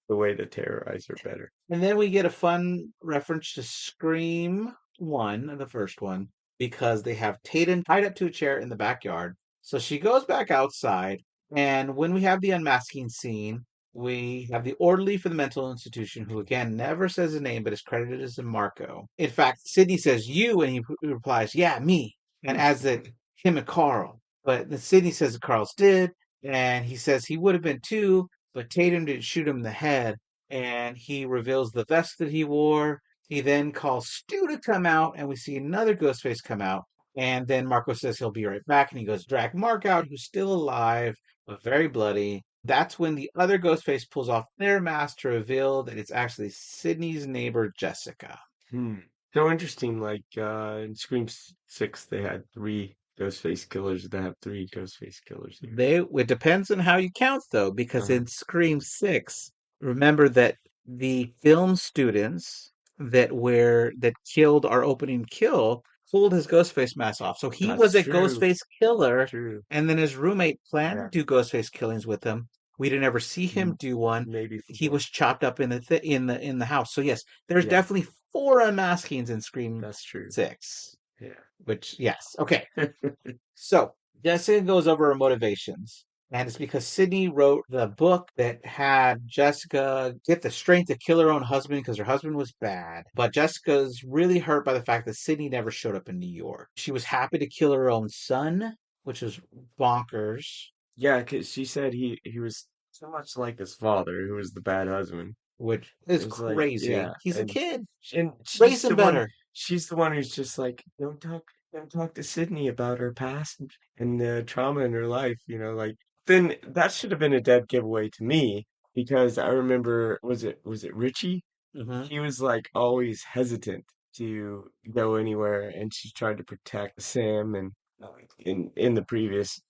the way to terrorize her better. And then we get a fun reference to Scream 1, the first one, because they have Tatum tied up to a chair in the backyard. So she goes back outside, and when we have the unmasking scene, we have the orderly for the mental institution, who again never says his name but is credited as a Marco. In fact, Sidney says you, and he replies, "Yeah, me," and adds that him and Carl. But then Sidney says that Carl's did, and he says he would have been too, but Tatum didn't shoot him in the head, and he reveals the vest that he wore. He then calls Stu to come out, and we see another Ghostface come out. And then Marco says he'll be right back, and he goes drag Mark out, who's still alive, but very bloody. That's when the other Ghostface pulls off their mask to reveal that it's actually Sydney's neighbor Jessica. Hmm. So interesting. Like in Scream 6, they had three Ghostface killers. They have three Ghostface killers here. It depends on how you count though, because Uh-huh. in Scream 6, remember that the film students that killed our opening kill pulled his Ghostface mask off. So he That's was a true. Ghostface killer, True. and then his roommate planned to Yeah. do Ghostface killings with him. We didn't ever see him M- do one. Maybe He four. was chopped up in the house. So yes, there's Yeah, definitely four unmaskings in Scream that's true. 6. Yeah. Which yes, okay. So Jessica goes over her motivations, and it's because Sydney wrote the book that had Jessica get the strength to kill her own husband because her husband was bad. But Jessica's really hurt by the fact that Sydney never showed up in New York. She was happy to kill her own son, which was bonkers, Yeah, 'cause she said he was so much like his father, who was the bad husband. which It is was like, crazy. yeah, He's a kid. and Raise him better. she's the one who's just like, don't talk to Sydney about her past and the trauma in her life, like then that should have been a dead giveaway to me because I remember was it Richie? Hmm. He was like always hesitant to go anywhere and she tried to protect Sam and in the previous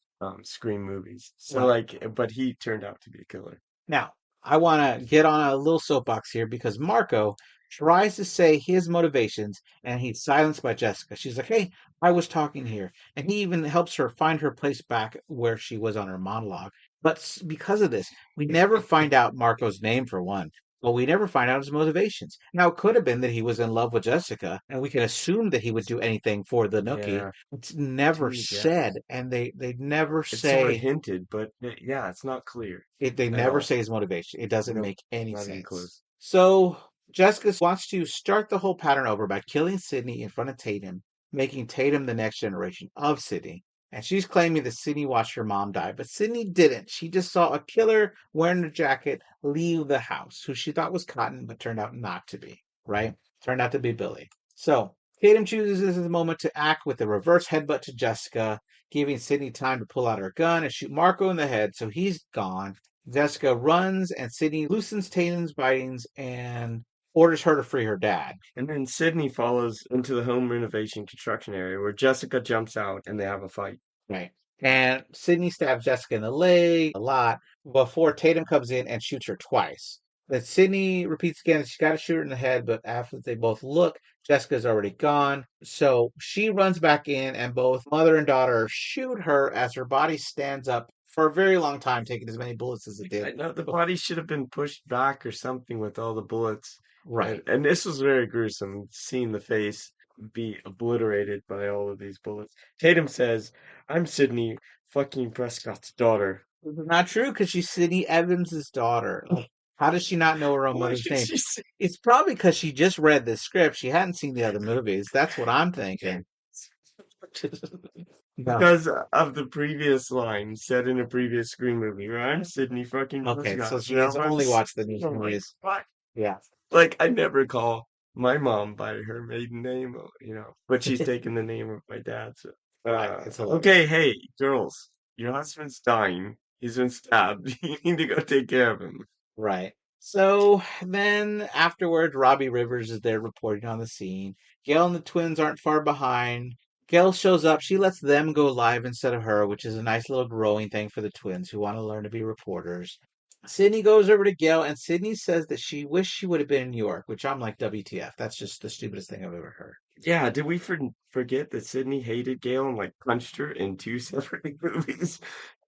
Scream movies. So Well, like, but he turned out to be a killer. now, I want to get on a little soapbox here because Marco tries to say his motivations and he's silenced by Jessica. She's like, hey, I was talking here. And he even helps her find her place back where she was on her monologue. But because of this, we never find out Marco's name for one. But we never find out his motivations. Now, it could have been that he was in love with Jessica, and we can assume that he would do anything for the Nookie. Yeah, It's never geez, yeah. said, and they never It's sort of say hinted, but yeah, it's not clear they at never all. say his motivation. It doesn't Nope, make any not even sense. close. So Jessica wants to start the whole pattern over by killing Sydney in front of Tatum, making Tatum the next generation of Sydney. And she's claiming that Sydney watched her mom die, but Sydney didn't. She just saw a killer wearing a jacket leave the house, who she thought was Cotton, but turned out not to be, right? Turned out to be Billy. So Tatum chooses this as the moment to act with a reverse headbutt to Jessica, giving Sydney time to pull out her gun and shoot Marco in the head, so he's gone. Jessica runs and Sydney loosens Tatum's bitings and orders her to free her dad. And then Sydney follows into the home renovation construction area where Jessica jumps out and they have a fight. Right. And Sydney stabs Jessica in the leg a lot before Tatum comes in and shoots her twice. Then Sydney repeats again that she's got to shoot her in the head, but after they both look, Jessica's already gone. So she runs back in, and both mother and daughter shoot her as her body stands up for a very long time, taking as many bullets as it did. I know the body should have been pushed back or something with all the bullets. And Right. and this was very gruesome, seeing the face be obliterated by all of these bullets. Tatum says, I'm Sydney fucking Prescott's daughter. This is not true because she's Sydney Evans's daughter. Like, how does she not know her own Why mother's did name? she say It's probably because she just read the script. She hadn't seen the other movies. That's what I'm thinking. No. because of the previous line said in a previous Scream movie, where I'm Sydney fucking Okay, so Prescott. she Now has I'm only watched the new I'm like, movies. what? Yeah. Like I never call my mom by her maiden name, but she's taken the name of my dad. So, Right. It's okay, hilarious. hey, girls, your husband's dying. He's been stabbed. You need to go take care of him. Right. So then afterwards, Robbie Rivers is there reporting on the scene. Gail and the twins aren't far behind. Gail shows up. She lets them go live instead of her, which is a nice little growing thing for the twins who want to learn to be reporters. Sydney goes over to Gail, and Sydney says that she wished she would have been in New York, which I'm like, WTF. That's just the stupidest thing I've ever heard. Yeah, did we forget that Sydney hated Gail and like punched her in two separate movies?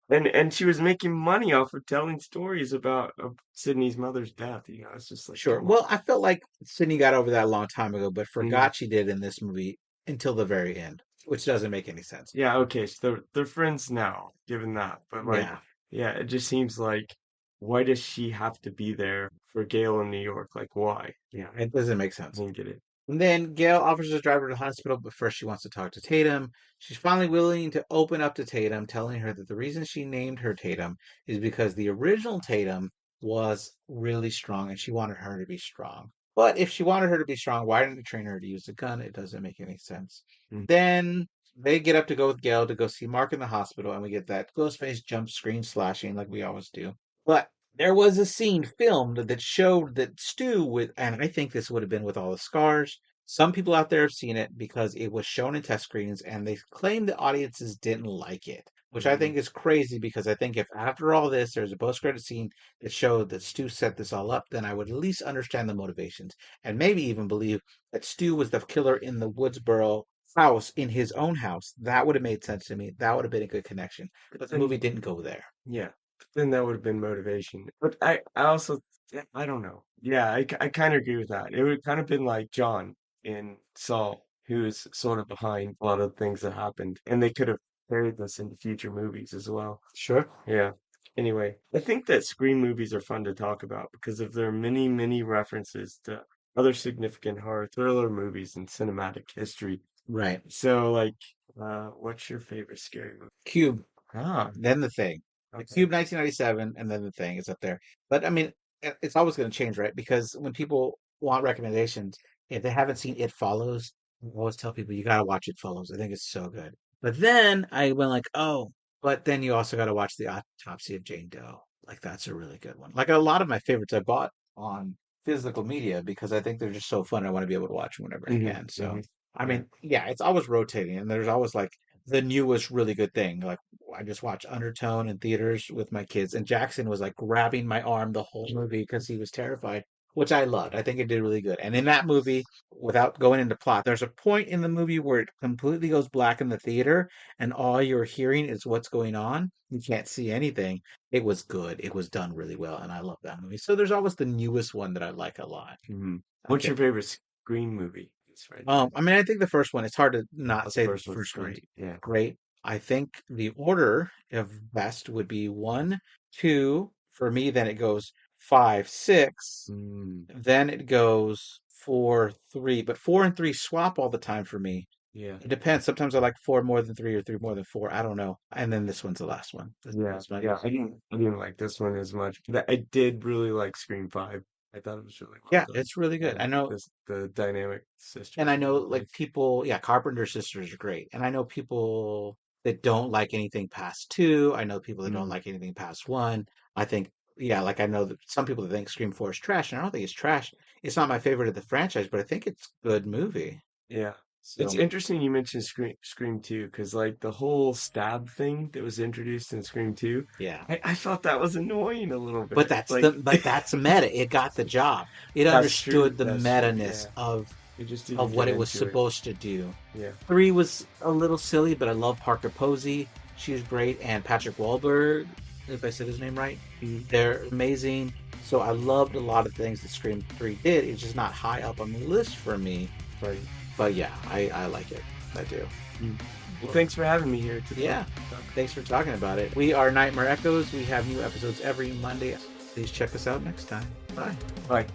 And she was making money off of telling stories about Sydney's mother's death. It's just like, Sure. come on. Well, I felt like Sydney got over that a long time ago, but Mhm. forgot she did in this movie until the very end, which doesn't make any sense. Yeah, okay, so they're friends now, given that. But like, Yeah. yeah, it just seems like why does she have to be there for Gail in New York? Like, why? Yeah, it doesn't make I sense. don't get it. And then Gail offers to drive her to the hospital, but first she wants to talk to Tatum. She's finally willing to open up to Tatum, telling her that the reason she named her Tatum is because the original Tatum was really strong and she wanted her to be strong. But if she wanted her to be strong, why didn't they train her to use a gun? It doesn't make any sense. Mm. Then they get up to go with Gail to go see Mark in the hospital, and we get that Ghostface jump screen slashing like we always do. But there was a scene filmed that showed that Stu with, and I think this would have been with all the scars. Some people out there have seen it because it was shown in test screenings and they claim the audiences didn't like it, which I Mm. think is crazy because I think if after all this there's a post-credit scene that showed that Stu set this all up, then I would at least understand the motivations and maybe even believe that Stu was the killer in the Woodsboro house in his own house. That would have made sense to me. That would have been a good connection. But But the movie then, didn't go there. yeah, but then that would have been motivation. But I also, yeah, I don't know. Yeah, I kind of agree with that. It would kind of been like John in Saw, who is sort of behind a lot of things that happened, and they could have carried this into future movies as well. Sure. Yeah. Anyway, I think that Scream movies are fun to talk about because of their many, many references to other significant horror thriller movies in cinematic history. Right. So, like, what's your favorite scary movie? Cube. Ah, Then the thing. The okay. Cube 1997, and then the thing is up there. But I mean, it's always going to change, right? Because when people want recommendations, if they haven't seen It Follows, I always tell people you got to watch It Follows. I think it's so good. But then I went like, oh, but then you also got to watch The Autopsy of Jane Doe. Like that's a really good one. Like a lot of my favorites I bought on physical media because I think they're just so fun. I want to be able to watch them whenever I Hmm. can. So Hmm. I Yeah. mean, yeah, it's always rotating, and there's always like the newest really good thing. Like I just watched Undertone in theaters with my kids, and Jackson was like grabbing my arm the whole movie because he was terrified, which I loved. I think it did really good. And in that movie, without going into plot, there's a point in the movie where it completely goes black in the theater, and all you're hearing is what's going on. You can't see anything. It was good. It was done really well, and I love that movie. So there's always the newest one that I like a lot. Hmm. What's Okay. your favorite Scream movie? It's right there. I mean, I think the first one, it's hard to Oh, not the say the first one's first one's great. Yeah. great. I think the order of best would be one, two, for me, then it goes five, six, Mm, then it goes four, three, but four and three swap all the time for me. yeah. It depends. Sometimes I like four more than three or three more than four. I don't know. And then this one's the last one. Yeah. That's my, Yeah. I didn't like this one as much, but I did really like Scream 5. I thought it was really well yeah, done. it's really good. And I know. this the dynamic And sisters I I know really like like. people, yeah, Carpenter sisters are great. And I know people that don't like anything past two. I know people that don't Mm, like anything past one. I think, yeah, like I know that some people that think Scream 4 is trash, and I don't think it's trash. It's not my favorite of the franchise, but I think it's a good movie. yeah. It's So, interesting you mentioned Scream 2 because like the whole stab thing that was introduced in Scream 2, yeah. I thought that was annoying a little But bit. Like that's meta. It got the job. It that's true. understood the That's true. meta-ness Yeah. It just of didn't what get it was into it. supposed to do. Yeah. Three was a little silly, but I love Parker Posey. She was great, and Patrick Wahlberg, if I said his name right. Mhm. They're amazing. So I loved a lot of things that Scream 3 did. It's just not high up on the list for me. Right. But yeah, I like it. I do. Mm. Well, thanks for having me here to Yeah. talk. Thanks for talking about it. We are Nightmare Echoes. We have new episodes every Monday. Please check us out next time. Bye. Bye.